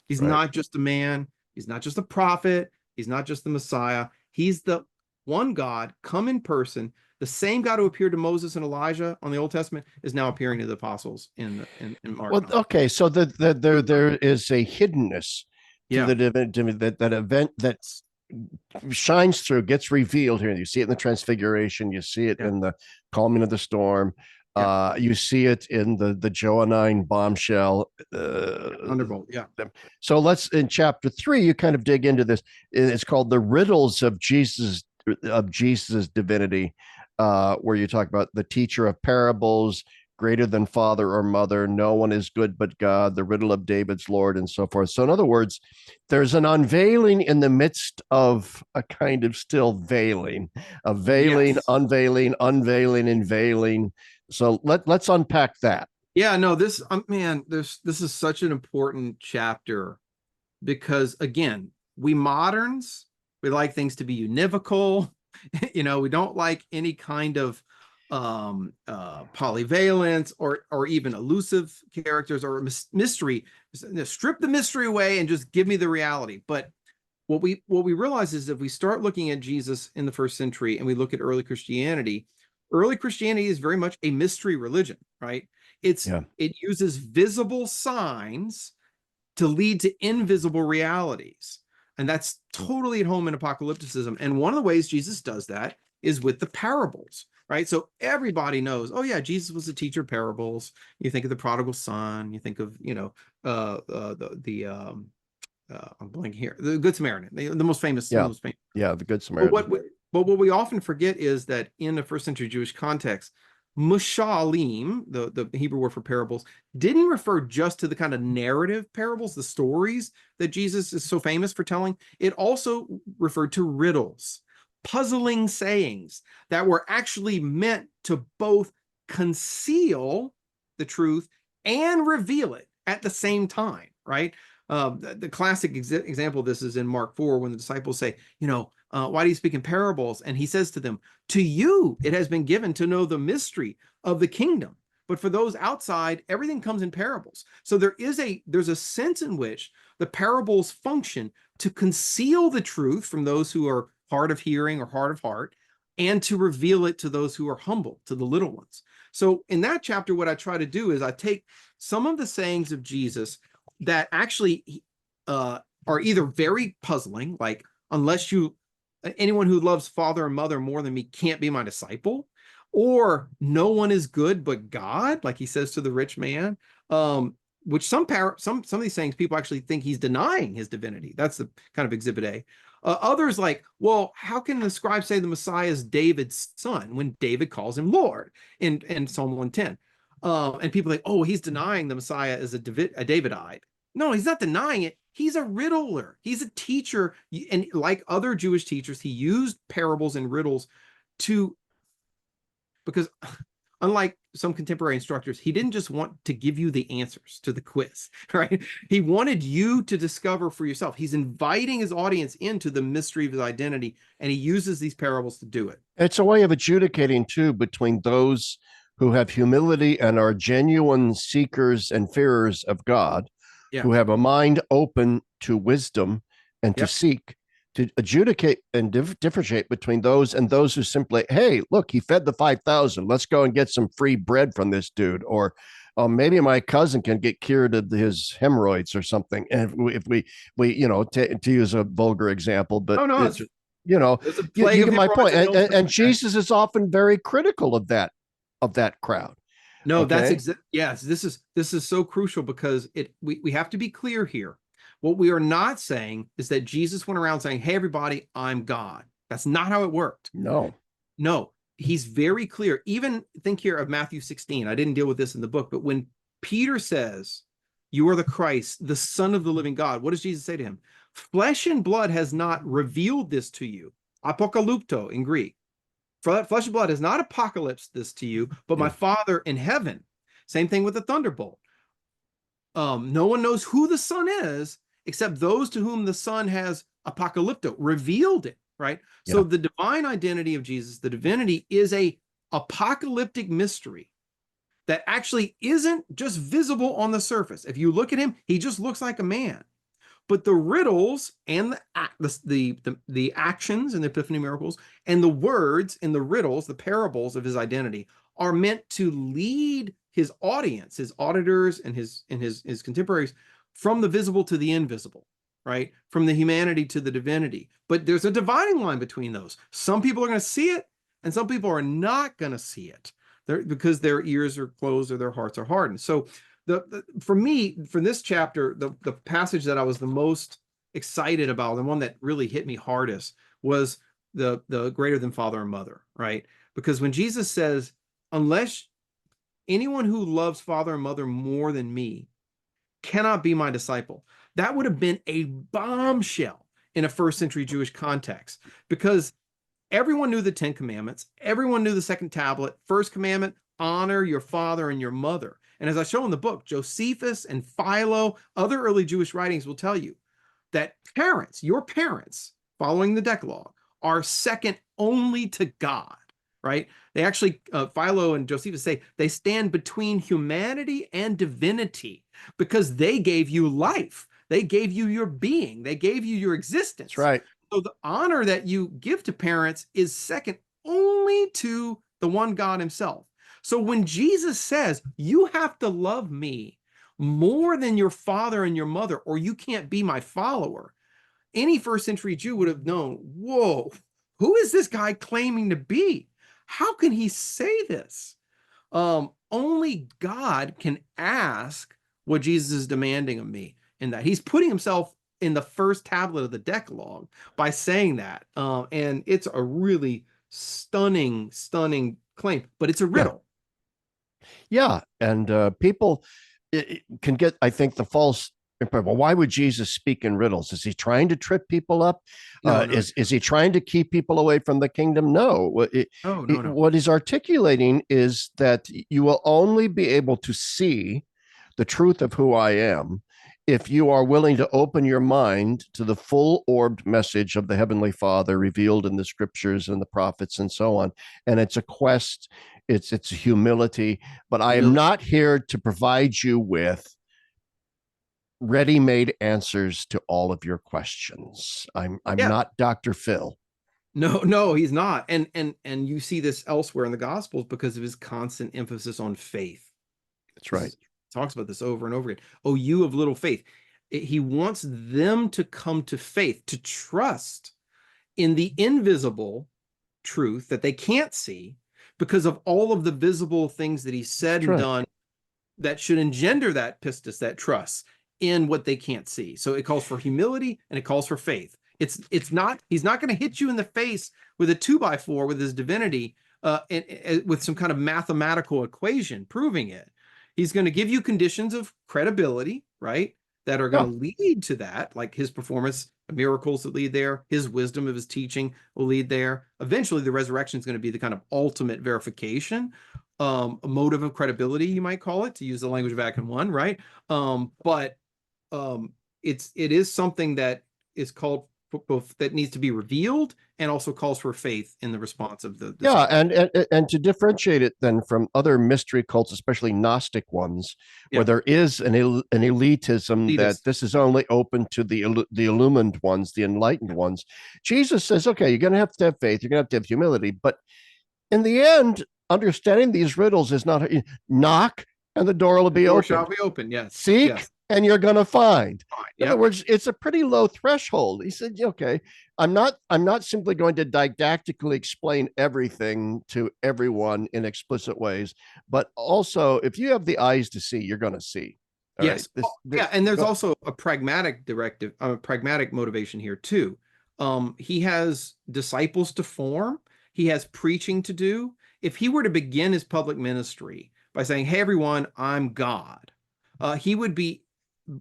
He's not just a man. He's not just a prophet. He's not just the Messiah. He's the one God come in person. The same God who appeared to Moses and Elijah on the Old Testament is now appearing to the apostles in Mark. Well, okay, so there is a hiddenness to that event that's shines through, gets revealed here. You see it in the Transfiguration. You see it in the calming of the storm. You see it in the Joine bombshell. Thunderbolt. Yeah. So in chapter 3, you kind of dig into this. It's called the riddles of Jesus' divinity, where you talk about the teacher of parables, greater than father or mother, no one is good but God, the riddle of David's Lord, and so forth. So in other words, there's an unveiling in the midst of a kind of still veiling, a veiling, unveiling, and veiling. So let's unpack that. Yeah, no, this is such an important chapter because again, we moderns, we like things to be univocal. We don't like any kind of polyvalence or even elusive characters or mystery. Strip the mystery away and just give me the reality. But what we realize is if we start looking at Jesus in the first century and we look at early Christianity is very much a mystery religion, right? Yeah. It uses visible signs to lead to invisible realities. And that's totally at home in apocalypticism. And one of the ways Jesus does that is with the parables, right? So everybody knows, oh yeah, Jesus was a teacher of parables. You think of the prodigal son, you think of, I'm blanking here, the Good Samaritan, the most famous, one of Yeah. the most famous. Yeah. The Good But Samaritan. what we often forget is that in the first century Jewish context, mushalim, the Hebrew word for parables, didn't refer just to the kind of narrative parables, the stories that Jesus is so famous for telling. It also referred to riddles, puzzling sayings that were actually meant to both conceal the truth and reveal it at the same time, right? The classic example of this is in Mark 4 when the disciples say, why do you speak in parables? And he says to them, to you, it has been given to know the mystery of the kingdom. But for those outside, everything comes in parables. So there's a sense in which the parables function to conceal the truth from those who are hard of hearing or hard of heart, and to reveal it to those who are humble, to the little ones. So in that chapter, what I try to do is I take some of the sayings of Jesus that actually are either very puzzling, like anyone who loves father and mother more than me can't be my disciple, or no one is good but God, like he says to the rich man, which some of these sayings people actually think he's denying his divinity. That's the kind of exhibit A. Others like, well, how can the scribe say the Messiah is David's son when David calls him Lord in Psalm 110? And people think, oh, he's denying the Messiah is a Davidite. No, he's not denying it. He's a riddler. He's a teacher. And like other Jewish teachers, he used parables and riddles because unlike some contemporary instructors, he didn't just want to give you the answers to the quiz, right? He wanted you to discover for yourself. He's inviting his audience into the mystery of his identity, and he uses these parables to do it. It's a way of adjudicating, too, between those who have humility and are genuine seekers and fearers of God, who have a mind open to wisdom and to seek, to adjudicate and differentiate between those and those who simply, hey, look, he fed the 5,000. Let's go and get some free bread from this dude. Or maybe my cousin can get cured of his hemorrhoids or something. And if we to use a vulgar example, but you get my point. And Jesus is often very critical of that crowd. No, okay? Yes, this is so crucial because we have to be clear here. What we are not saying is that Jesus went around saying, hey, everybody, I'm God. That's not how it worked. No, he's very clear. Even think here of Matthew 16. I didn't deal with this in the book, but when Peter says, you are the Christ, the Son of the living God, what does Jesus say to him? Flesh and blood has not revealed this to you. Apokalypto in Greek. Flesh and blood has not apocalypsed this to you, but my Father in heaven. Same thing with the thunderbolt. No one knows who the Son is except those to whom the Son has apocalypto, revealed it, right? Yeah. So the divine identity of Jesus, the divinity, is a apocalyptic mystery that actually isn't just visible on the surface. If you look at him, he just looks like a man. But the riddles and the actions in the Epiphany Miracles and the words in the riddles, the parables of his identity, are meant to lead his audience, his auditors and his contemporaries from the visible to the invisible, right? From the humanity to the divinity. But there's a dividing line between those. Some people are going to see it and some people are not going to see it because their ears are closed or their hearts are hardened. So for me, for this chapter, the passage that I was the most excited about, the one that really hit me hardest, was the greater than father and mother, right? Because when Jesus says, unless anyone who loves father and mother more than me cannot be my disciple, that would have been a bombshell in a first century Jewish context, because everyone knew the 10 commandments. Everyone knew the second tablet. First commandment, honor your father and your mother. And as I show in the book, Josephus and Philo, other early Jewish writings will tell you that parents, your parents, following the Decalogue, are second only to God, right? They actually, Philo and Josephus say, they stand between humanity and divinity because they gave you life. They gave you your being. They gave you your That's existence. right. So the honor that you give to parents is second only to the one God himself. So when Jesus says, you have to love me more than your father and your mother, or you can't be my follower, any first century Jew would have known, whoa, who is this guy claiming to be? How can he say this? Only God can ask what Jesus is demanding of me, in that he's putting himself in the first tablet of the Decalogue by saying that. And it's a really stunning, stunning claim, but it's a Yeah. riddle. Yeah. And people can get, I think, the false impression. Well, why would Jesus speak in riddles? Is he trying to trip people up? No, no, Is he trying to keep people away from the kingdom? No. no, no, no. What he's articulating is that you will only be able to see the truth of who I am if you are willing to open your mind to the full orbed message of the Heavenly Father revealed in the scriptures and the prophets and so on. And it's a quest, it's humility, but I am not here to provide you with ready-made answers to all of your questions. I'm Yeah. not Dr. Phil. No, no, he's not. And you see this elsewhere in the Gospels because of his constant emphasis on faith. That's right. Talks about this over and over again. Oh, you of little faith. He wants them to come to faith, to trust in the invisible truth that they can't see because of all of the visible things that he said and done that should engender that pistis, that trust in what they can't see. So it calls for humility and it calls for faith. It's not, he's not going to hit you in the face with a 2x4 with his divinity, and with some kind of mathematical equation proving it. He's going to give you conditions of credibility, right, that are going to lead to that, like his performance, miracles that lead there, his wisdom of his teaching will lead there. Eventually, the resurrection is going to be the kind of ultimate verification, a motive of credibility, you might call it, to use the language of Vatican I, right? But it is something that is called both, that needs to be revealed, and also calls for faith in the response of the yeah, and to differentiate it then from other mystery cults, especially Gnostic ones, where there is an elitism that this is only open to the illumined ones, the enlightened ones. Jesus says, okay, you're going to have faith, you're going to have humility, but in the end, understanding these riddles is not knock and the door will be open. Shall be open. Yes. Seek and you're going to find. In other words, it's a pretty low threshold. He said, okay, I'm not simply going to didactically explain everything to everyone in explicit ways, but also if you have the eyes to see, you're going to see. Yes. Yeah. And there's also a pragmatic directive, a pragmatic motivation here too. He has disciples to form. He has preaching to do. If he were to begin his public ministry by saying, hey, everyone, I'm God, he would be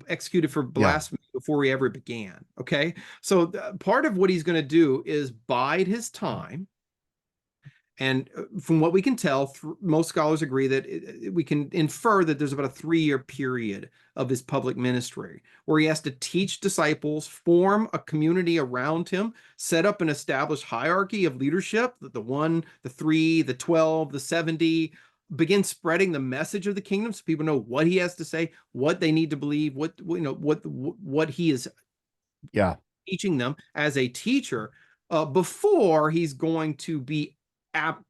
executed for blasphemy before he ever began. Okay. So part of what he's going to do is bide his time. And from what we can tell, most scholars agree that we can infer that there's about a 3-year period of his public ministry where he has to teach disciples, form a community around him, set up an established hierarchy of leadership, the 1, the 3, the 12, the 70, begin spreading the message of the kingdom so people know what he has to say, what they need to believe, what he is teaching them as a teacher, before he's going to be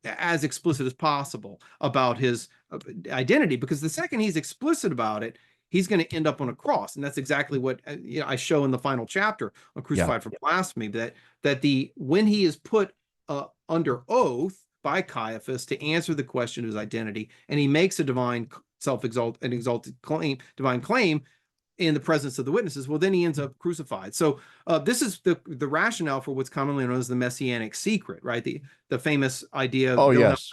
as explicit as possible about his identity. Because the second he's explicit about it, he's going to end up on a cross. And that's exactly what I show in the final chapter on Crucified for Blasphemy, that when he is put under oath by Caiaphas to answer the question of his identity, and he makes a divine exalted claim, divine claim in the presence of the witnesses, well, then he ends up crucified. So this is the rationale for what's commonly known as the messianic secret, right? The famous idea of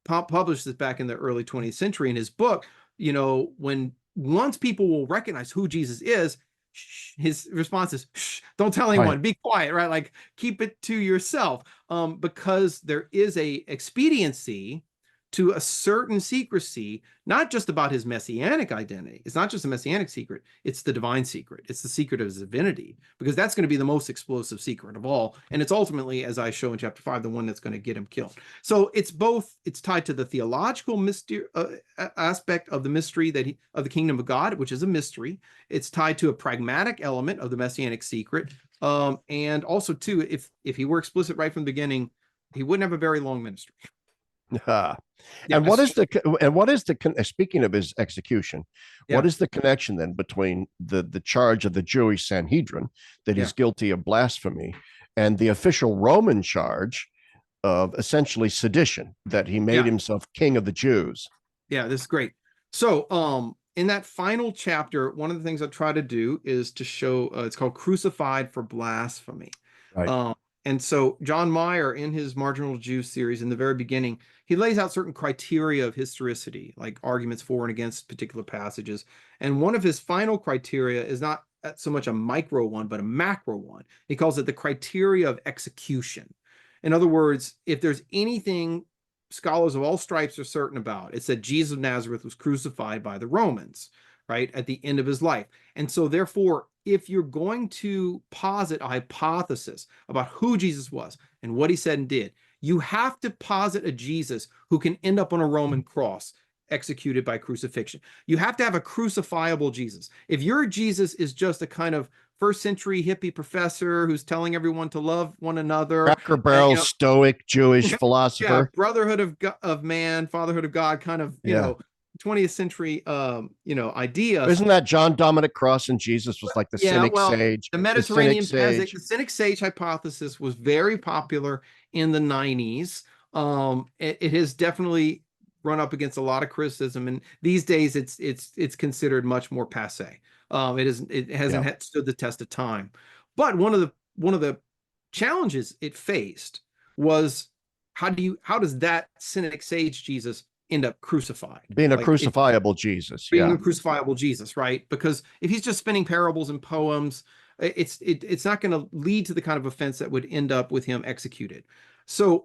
published this back in the early 20th century in his book. When once people will recognize who Jesus is, his response is, shh, don't tell anyone, be quiet, right? Like, keep it to yourself, because there is a expediency to a certain secrecy, not just about his messianic identity. It's not just a messianic secret, it's the divine secret. It's the secret of his divinity, because that's going to be the most explosive secret of all. And it's ultimately, as I show in chapter 5, the one that's going to get him killed. So it's tied to the theological mystery aspect of the mystery of the kingdom of God, which is a mystery. It's tied to a pragmatic element of the messianic secret. And also too, if he were explicit right from the beginning, he wouldn't have a very long ministry. And what is the speaking of his execution, what is the connection then between the charge of the Jewish Sanhedrin that he's guilty of blasphemy and the official Roman charge of essentially sedition, that he made himself king of the Jews? Yeah, this is great. So in that final chapter, one of the things I try to do is to show, it's called Crucified for Blasphemy. Right. And so John Meyer, in his Marginal Jews series, in the very beginning, he lays out certain criteria of historicity, like arguments for and against particular passages. And one of his final criteria is not so much a micro one, but a macro one. He calls it the criteria of execution. In other words, if there's anything scholars of all stripes are certain about, it's that Jesus of Nazareth was crucified by the Romans, right, at the end of his life. And so therefore, if you're going to posit a hypothesis about who Jesus was and what he said and did, you have to posit a Jesus who can end up on a Roman cross, executed by crucifixion. You have to have a crucifiable Jesus. If your Jesus is just a kind of first century hippie professor who's telling everyone to love one another, Cracker Barrel, stoic Jewish philosopher, brotherhood of man, fatherhood of God, kind of, you know, 20th century, idea. Isn't that John Dominic Cross and Jesus was like the cynic sage? The Mediterranean the cynic sage hypothesis was very popular in the 90s. It has definitely run up against a lot of criticism, and these days it's considered much more passé. It hasn't stood the test of time. But one of the challenges it faced was how does that cynic sage Jesus end up crucified? Being a crucifiable Jesus. Being a crucifiable Jesus, right? Because if he's just spinning parables and poems, it's not going to lead to the kind of offense that would end up with him executed. So,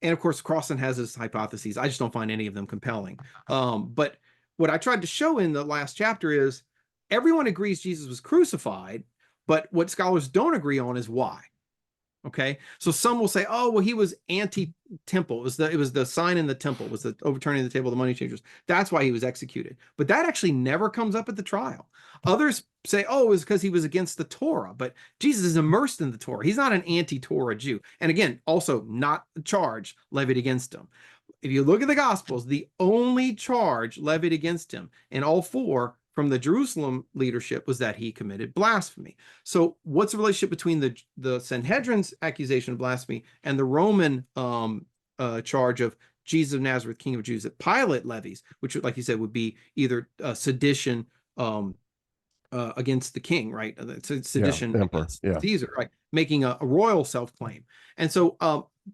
and of course, Crossan has his hypotheses. I just don't find any of them compelling. But what I tried to show in the last chapter is everyone agrees Jesus was crucified, but what scholars don't agree on is why. Okay, so some will say, oh, well, he was anti-temple. It was the sign in the temple, was the overturning the table of the money changers. That's why he was executed. But that actually never comes up at the trial. Others say, oh, it was because he was against the Torah. But Jesus is immersed in the Torah. He's not an anti-Torah Jew. And again, also not a charge levied against him. If you look at the Gospels, the only charge levied against him in all four from the Jerusalem leadership was that he committed blasphemy. So what's the relationship between the Sanhedrin's accusation of blasphemy and the Roman charge of Jesus of Nazareth, King of Jews, that Pilate levies, which, like you said, would be either sedition against the king, right? Sedition against Caesar, right? Making a royal self-claim. And so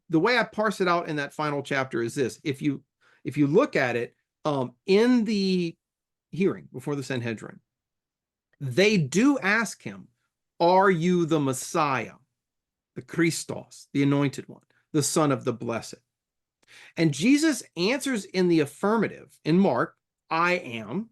the way I parse it out in that final chapter is this. If you look at it, in the hearing before the Sanhedrin, they do ask him, are you the Messiah, the Christos, the anointed one, the Son of the Blessed? And Jesus answers in the affirmative. In Mark, I am.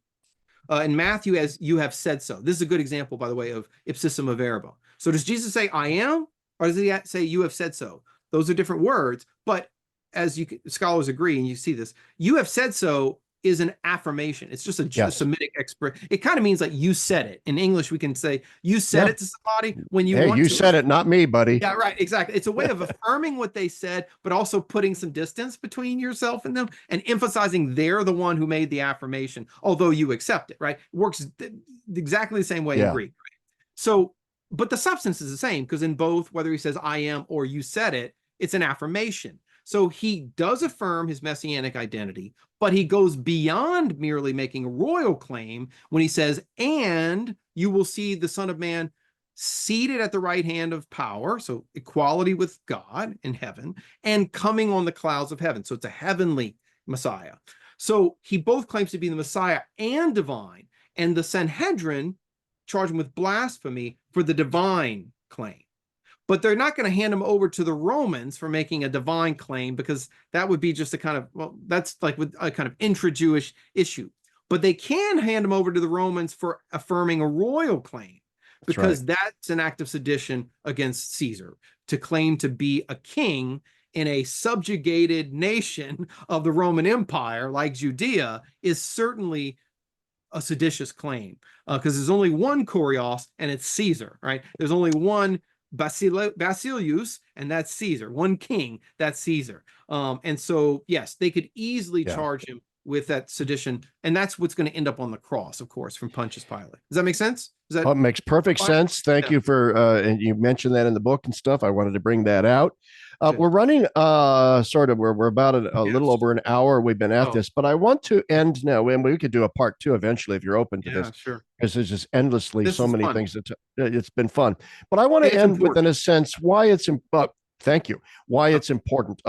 In Matthew, as you have said so. This is a good example, by the way, of ipsissima verba. So does Jesus say, I am, or does he say, you have said so? Those are different words, but as scholars agree, and you see this, you have said so is an affirmation. It's just a Semitic expression. It kind of means like you said it. In English, we can say you said it to somebody when you want to. You said it, not me, buddy. Yeah, right. Exactly. It's a way of affirming what they said, but also putting some distance between yourself and them and emphasizing they're the one who made the affirmation, although you accept it, right? It works exactly the same way in Greek. Right? So, but the substance is the same, because in both, whether he says I am or you said it, it's an affirmation. So he does affirm his messianic identity, but he goes beyond merely making a royal claim when he says, and you will see the Son of Man seated at the right hand of power, so equality with God in heaven, and coming on the clouds of heaven. So it's a heavenly Messiah. So he both claims to be the Messiah and divine, and the Sanhedrin charge him with blasphemy for the divine claim. but they're not going to hand him over to the Romans for making a divine claim, because that would be just a kind of, well, that's like with a kind of intra-Jewish issue. But they can hand him over to the Romans for affirming a royal claim, That's right. because that's an act of sedition against Caesar, to claim to be a king in a subjugated nation of the Roman Empire like Judea is certainly a seditious claim, because there's only one kurios, and it's Caesar, right? There's only one Basileus, and that's Caesar. One king, that's Caesar. And so, yes, they could easily Yeah. charge him with that sedition, and that's what's going to end up on the cross, of course, from Pontius Pilate. Does that make sense? Does that It makes perfect sense. Thank you for, and you mentioned that in the book and stuff. I wanted to bring that out. We're running we're about a little over an hour. We've been at this, but I want to end now, and we could do a part 2 eventually if you're open to this. Sure. Because there's just endlessly This so is many fun. things that it's been fun. But I want to end with, in a sense, why it's thank you. Why it's important.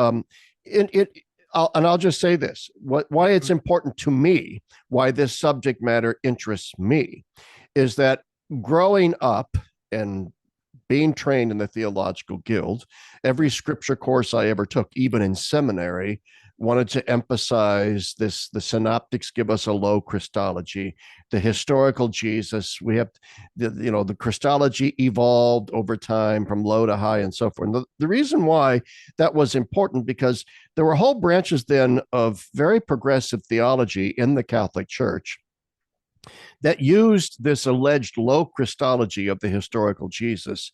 I'll just say this: why it's important to me, why this subject matter interests me, is that growing up and being trained in the theological guild, every scripture course I ever took, even in seminary, wanted to emphasize this. The synoptics give us a low Christology. The historical Jesus, we have the Christology evolved over time from low to high and so forth. And the reason why that was important, because there were whole branches then of very progressive theology in the Catholic Church that used this alleged low Christology of the historical Jesus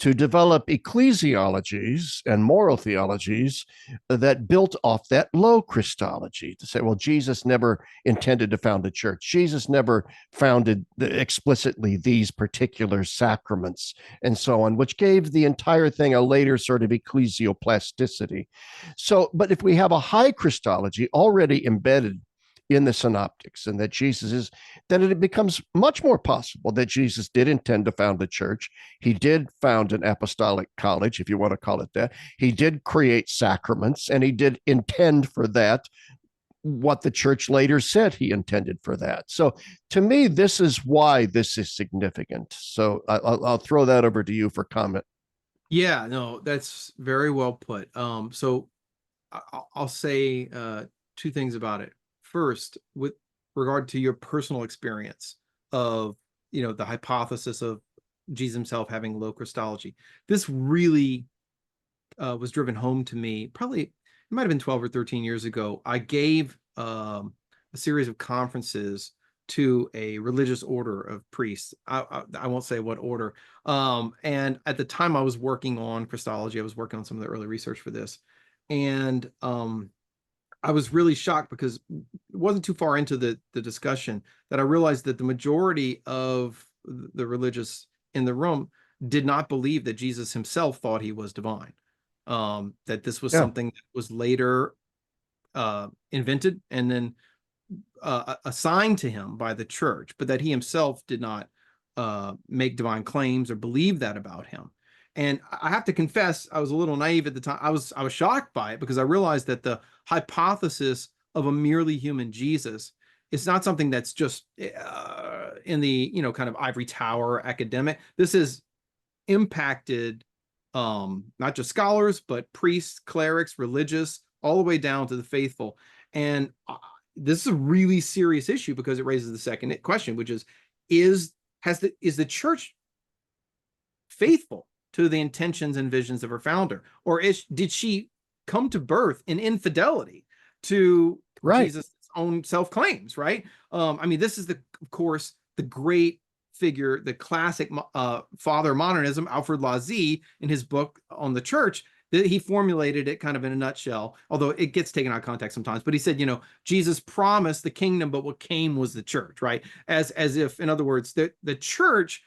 to develop ecclesiologies and moral theologies that built off that low Christology, to say, well, Jesus never intended to found a church. Jesus never founded explicitly these particular sacraments and so on, which gave the entire thing a later sort of ecclesioplasticity. So, but if we have a high Christology already embedded in the synoptics, and that Jesus is, then it becomes much more possible that Jesus did intend to found the church. He did found an apostolic college, if you want to call it that. He did create sacraments, and he did intend for that what the church later said he intended for that. So to me, this is why this is significant. So I'll throw that over to you for comment. Yeah, no, that's very well put. So I'll say 2 things about it. First, with regard to your personal experience of, the hypothesis of Jesus himself having low Christology, this really was driven home to me. Probably, it might have been 12 or 13 years ago. I gave a series of conferences to a religious order of priests. I won't say what order. And at the time I was working on Christology, I was working on some of the early research for this. And I was really shocked, because it wasn't too far into the discussion that I realized that the majority of the religious in the room did not believe that Jesus himself thought he was divine. That this was something that was later invented and then assigned to him by the church, but that he himself did not make divine claims or believe that about him. And I have to confess, I was a little naive at the time. I was shocked by it, because I realized that the hypothesis of a merely human Jesus is not something that's just in the kind of ivory tower academic. This has impacted not just scholars, but priests, clerics, religious, all the way down to the faithful. And this is a really serious issue, because it raises the second question, which is the church faithful to the intentions and visions of her founder, or did she come to birth in infidelity to Jesus' own self-claims, right? This is, of course, the great figure, the classic father of modernism, Alfred Lazy, in his book on the church, that he formulated it kind of in a nutshell, although it gets taken out of context sometimes. But he said, Jesus promised the kingdom, but what came was the church, right? As if, in other words, the church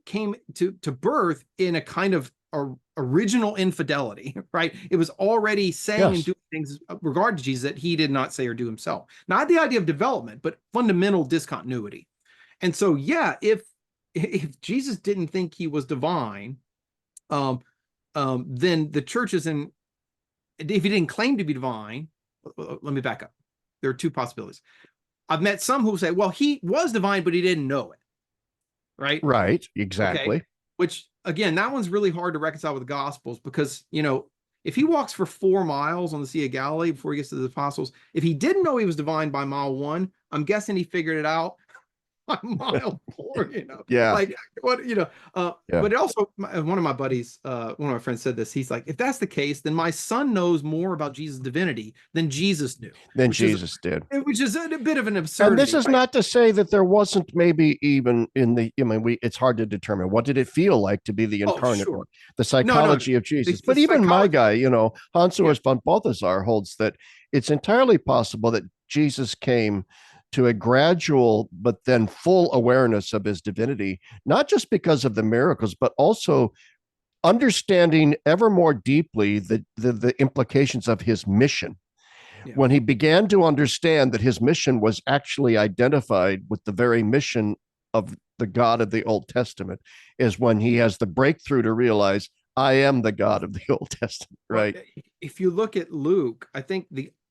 came to birth in a kind of original infidelity, right? It was already saying and doing things regard to Jesus that he did not say or do himself. Not the idea of development, but fundamental discontinuity. And so, if Jesus didn't think he was divine, then the church is in. If he didn't claim to be divine, let me back up. There are 2 possibilities. I've met some who say, well, he was divine, but he didn't know it. Right? Right. Exactly. Okay. which again, that one's really hard to reconcile with the Gospels because, if he walks for 4 miles on the Sea of Galilee before he gets to the apostles, if he didn't know he was divine by mile 1, I'm guessing he figured it out by mile 4, Yeah. like what, Yeah. but it also, one of my buddies, one of my friends said this. He's like, if that's the case, then my son knows more about Jesus' divinity than Jesus knew, Than which is Jesus did. which is a bit of an And this absurdity, is right? not to say that there wasn't maybe even in the, it's hard to determine what did it feel like to be the Oh, incarnate sure. one, the No. psychology of Jesus. The But even my psychology. guy, Hans Yeah. Urs von Balthasar holds that it's entirely possible that Jesus came to a gradual but then full awareness of his divinity, not just because of the miracles, but also understanding ever more deeply the implications of his mission. Yeah. When he began to understand that his mission was actually identified with the very mission of the God of the Old Testament, is when he has the breakthrough to realize, I am the God of the Old Testament, right? Well, if you look at Luke, I think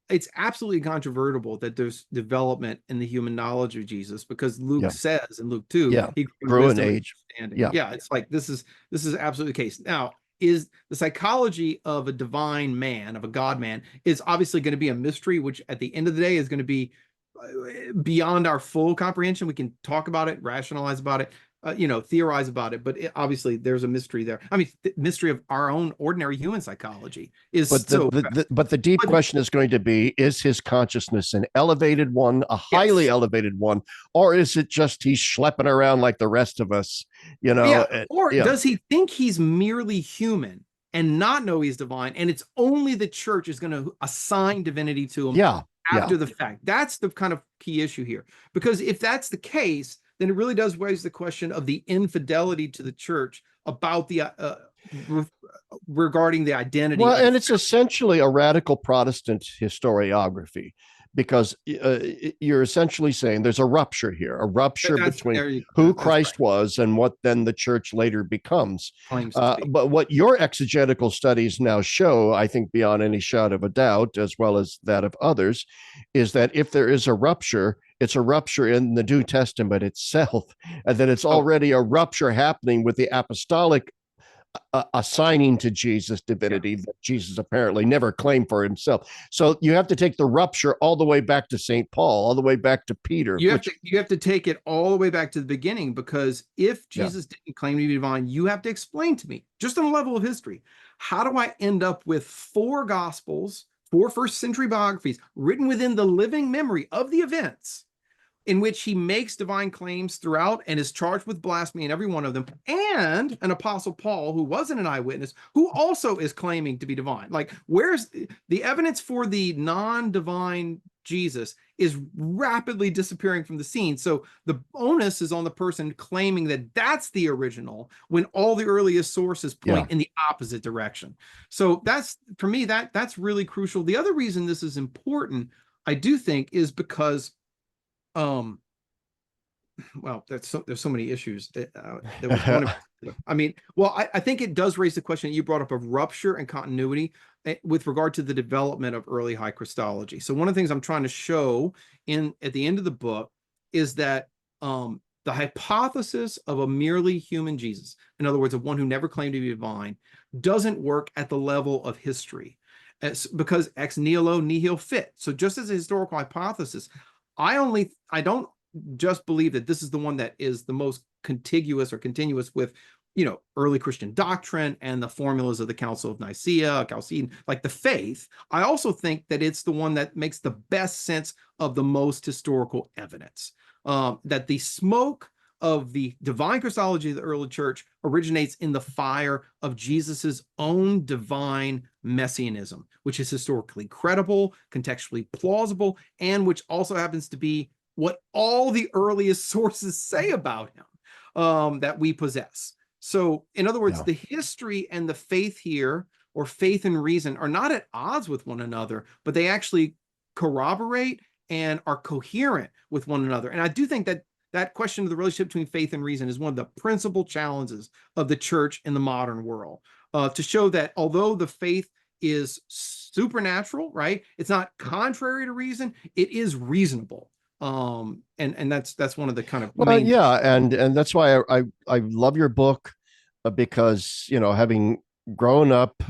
it's absolutely controvertible that there's development in the human knowledge of Jesus, because Luke says in Luke 2, Yeah. he grew in age. Yeah, it's like this is absolutely the case. Now, is the psychology of a divine man, of a God man, is obviously going to be a mystery, which at the end of the day is going to be beyond our full comprehension. We can talk about it, rationalize about it, theorize about it, but obviously there's a mystery there. I mean, the mystery of our own ordinary human psychology is But the deep question is going to be, is his consciousness an elevated one, a highly elevated one, or is it just he's schlepping around like the rest of us, or does he think he's merely human and not know he's divine, and it's only the church is going to assign divinity to him after the fact? That's the kind of key issue here, because if that's the case, then it really does raise the question of the infidelity to the church about the regarding the identity. Well, and it's essentially a radical Protestant historiography, because you're essentially saying there's a rupture here, a rupture between who Christ was and what then the church later becomes. But what your exegetical studies now show, I think beyond any shadow of a doubt, as well as that of others, is that if there is a rupture, it's a rupture in the New Testament itself, and that it's already a rupture happening with the apostolic assigning to Jesus divinity that Jesus apparently never claimed for himself. So you have to take the rupture all the way back to St. Paul, all the way back to Peter. You have to take it all the way back to the beginning, because if Jesus didn't claim to be divine, you have to explain to me, just on a level of history, how do I end up with 4 gospels, 4 first-century biographies written within the living memory of the events, in which he makes divine claims throughout and is charged with blasphemy in every one of them, and an apostle Paul, who wasn't an eyewitness, who also is claiming to be divine? Like, where's the evidence for the non-divine Jesus is rapidly disappearing from the scene. So the onus is on the person claiming that that's the original, when all the earliest sources point in the opposite direction. So that's, for me, that's really crucial. The other reason this is important, I do think, is because well, there's so many issues. There was one I think it does raise the question you brought up of rupture and continuity with regard to the development of early high Christology. So one of the things I'm trying to show at the end of the book is that the hypothesis of a merely human Jesus, in other words, of one who never claimed to be divine, doesn't work at the level of history, because ex nihilo nihil fit. So just as a historical hypothesis, I don't just believe that this is the one that is the most contiguous or continuous with, early Christian doctrine and the formulas of the Council of Nicaea, Chalcedon, like the faith. I also think that it's the one that makes the best sense of the most historical evidence. That the smoke of the divine Christology of the early church originates in the fire of Jesus's own divine messianism, which is historically credible, contextually plausible, and which also happens to be what all the earliest sources say about him, that we possess. So, in other words, the history and the faith here, or faith and reason, are not at odds with one another, but they actually corroborate and are coherent with one another. And I do think that question of the relationship between faith and reason is one of the principal challenges of the church in the modern world, to show that although the faith is supernatural, right, it's not contrary to reason, it is reasonable. And that's one of the kind of and that's why I love your book. because, having grown up,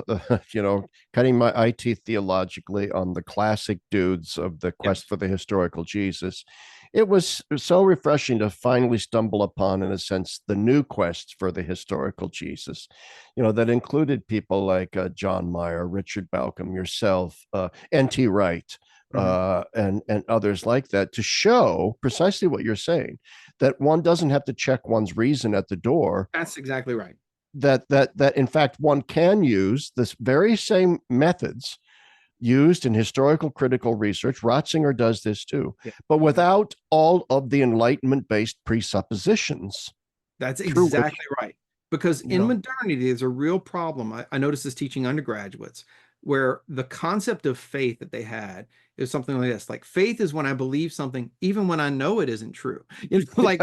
cutting my teeth theologically on the classic dudes of the Yeah. quest for the historical Jesus, it was so refreshing to finally stumble upon, in a sense, the new quest for the historical Jesus, that included people like John Meyer, Richard Balcom, yourself, N.T. Wright, Mhm. and others like that, to show precisely what you're saying, that one doesn't have to check one's reason at the door, That's exactly right. that in fact one can use this very same methods used in historical critical research. Ratzinger does this too, Yeah. but Yeah. without all of the enlightenment based presuppositions That's through exactly which, right. Because you in know modernity, there's a real problem. I noticed this teaching undergraduates, where the concept of faith that they had is something like this: like, faith is when I believe something, even when I know it isn't true. Like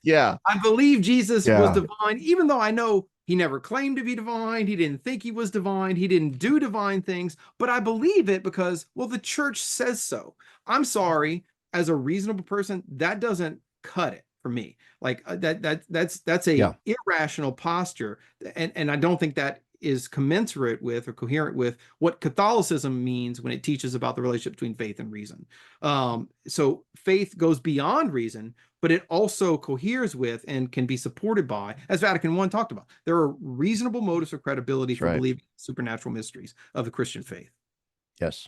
yeah, I believe Jesus was yeah, divine, even though I know he never claimed to be divine. He didn't think he was divine. He didn't do divine things, but I believe it because, well, the church says so. I'm sorry, as a reasonable person, that doesn't cut it for me. Like, that's a yeah, irrational posture, and I don't think that is commensurate with or coherent with what Catholicism means when it teaches about the relationship between faith and reason. So faith goes beyond reason, but it also coheres with and can be supported by, as Vatican I talked about, there are reasonable motives for credibility that's for right. believing supernatural mysteries of the Christian faith. Yes.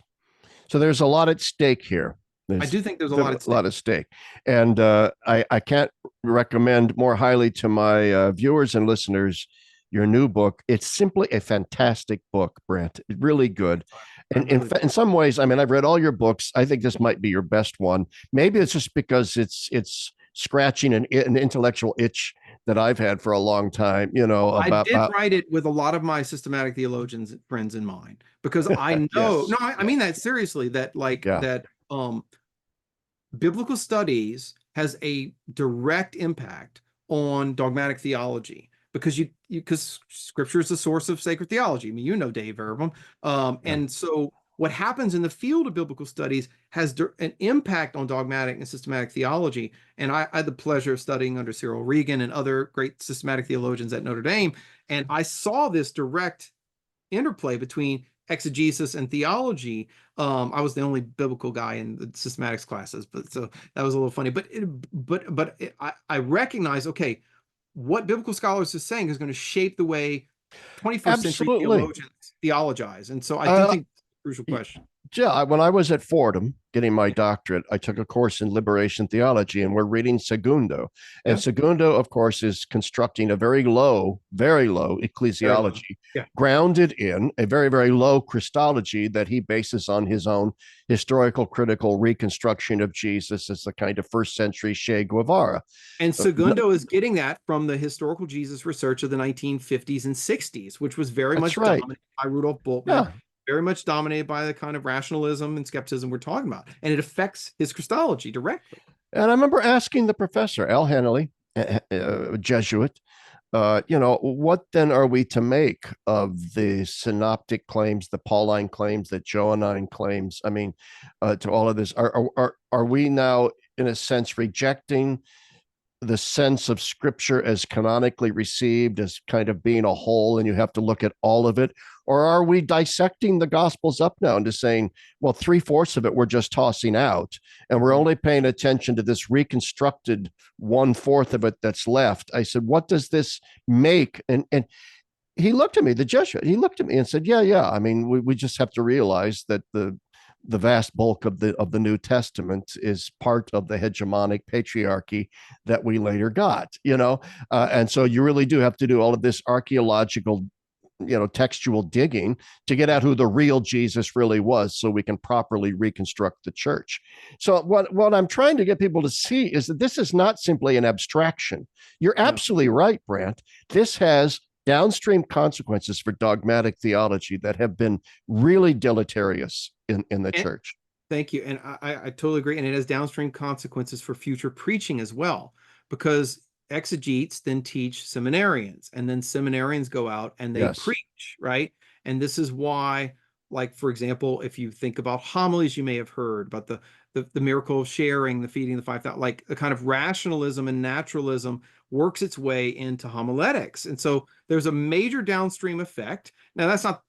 So there's a lot at stake here. I There's do think there's a a lot at stake. lot at stake. And I can't recommend more highly to my viewers and listeners your new book. It's simply a fantastic book, Brant. Really good. I And really, in some ways, I mean, I've read all your books. I think this might be your best one. Maybe it's just because it's scratching an intellectual itch that I've had for a long time, I did about write it with a lot of my systematic theologians friends in mind, because I know, yes, no, I yes, mean that seriously, that like yeah, that biblical studies has a direct impact on dogmatic theology, because because scripture is the source of sacred theology. I mean, Dave Verboom. yeah. And so what happens in the field of biblical studies has an impact on dogmatic and systematic theology. And I had the pleasure of studying under Cyril Regan and other great systematic theologians at Notre Dame. And I saw this direct interplay between exegesis and theology. I was the only biblical guy in the systematics classes, but so that was a little funny. I recognize, okay, what biblical scholars are saying is going to shape the way 21st century Absolutely. theologians theologize. And so I do Uh, think it's a crucial question. Yeah, when I was at Fordham getting my doctorate, I took a course in liberation theology, and we're reading Segundo. And Yeah, Segundo, of course, is constructing a very low very low. ecclesiology, Yeah. grounded in a very, very low Christology that he bases on his own historical critical reconstruction of Jesus as the kind of first century Che Guevara. And Uh, Segundo is getting that from the historical Jesus research of the 1950s and 60s, which was very that's much right. dominated by Rudolf Bultmann, Yeah. very much dominated by the kind of rationalism and skepticism we're talking about. And it affects his Christology directly. And I remember asking the professor, Al Hennelly, a Jesuit, what then are we to make of the synoptic claims, the Pauline claims, the Johannine claims? I mean, to all of this, are we now, in a sense, rejecting the sense of scripture as canonically received as kind of being a whole and you have to look at all of it? Or are we dissecting the gospels up now and just saying, well, three-fourths of it we're just tossing out and we're only paying attention to this reconstructed one-fourth of it that's left? I said, what does this make? And he looked at me, the Jesuit, he looked at me and said, yeah. I mean, we just have to realize that the vast bulk of the New Testament is part of the hegemonic patriarchy that we later got, and so you really do have to do all of this archaeological, textual digging to get at who the real Jesus really was, so we can properly reconstruct the church. So what I'm trying to get people to see is that this is not simply an abstraction. You're No. absolutely right, Brant. This has downstream consequences for dogmatic theology that have been really deleterious in the And church. thank you. And I totally agree. And it has downstream consequences for future preaching as well, because exegetes then teach seminarians, and then seminarians go out and they Yes. preach, right? And this is why like, for example, if you think about homilies, you may have heard about the miracle of sharing, the feeding the 5,000, like a kind of rationalism and naturalism works its way into homiletics. And so there's a major downstream effect. Now, that's not,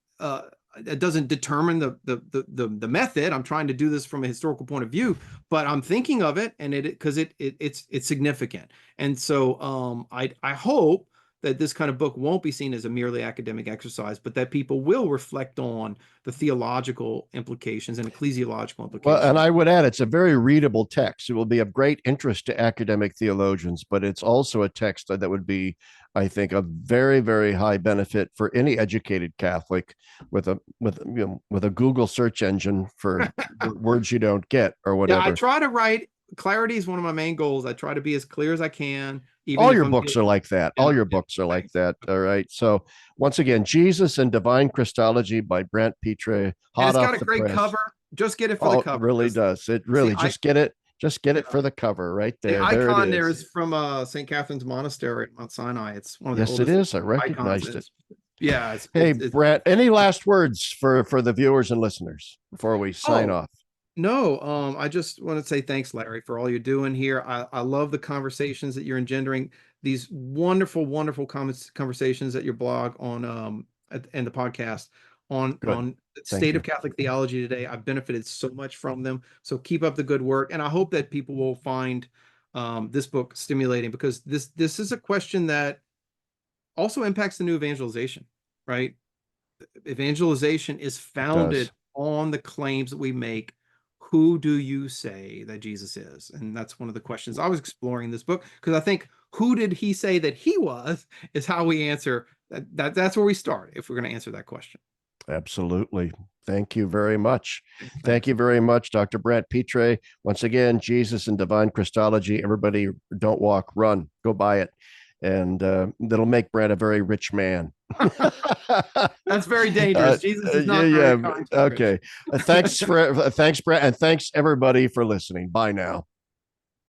it doesn't determine the method. I'm trying to do this from a historical point of view, but I'm thinking of it, and because it's significant. And so I hope that this kind of book won't be seen as a merely academic exercise, but that people will reflect on the theological implications and ecclesiological implications. Well, and I would add, it's a very readable text. It will be of great interest to academic theologians, but it's also a text that would be, I think, a very, very high benefit for any educated Catholic with a Google search engine for words you don't get or whatever. Yeah, I try to write. Clarity is one of my main goals. I try to be as clear as I can. Even All if your I'm books are like that. All your books are like that. All right. So once again, Jesus and Divine Christology by Brant Pitre, hot it's off got a the great press. cover. Just get it for Oh, the it cover. really does. It really, just get it. Just get it Yeah. for the cover right there. The There icon it there is. is from St. Catherine's Monastery at Mount Sinai. It's one of the Yes, it oldest is. I icons. recognized it. Yeah. Hey, Brant, any last words for the viewers and listeners before we sign off? No, I just want to say thanks, Larry, for all you're doing here. I love the conversations that you're engendering, these wonderful, wonderful conversations at your blog on and the podcast on the state of Catholic theology today. I've benefited so much from them. So keep up the good work, and I hope that people will find this book stimulating, because this is a question that also impacts the new evangelization, right? Evangelization is founded on the claims that we make. Who do you say that Jesus is? And that's one of the questions I was exploring in this book, because I think, who did he say that he was, is how we answer that. That's where we start if we're going to answer that question. Absolutely. Thank you very much. Thank you very much, Dr. Brant Pitre. Once again, Jesus and Divine Christology. Everybody, don't walk, run, go buy it. And that'll make Brant a very rich man. That's very dangerous. Jesus is not very kind. Okay. Thanks, Brant, and thanks everybody for listening. Bye now.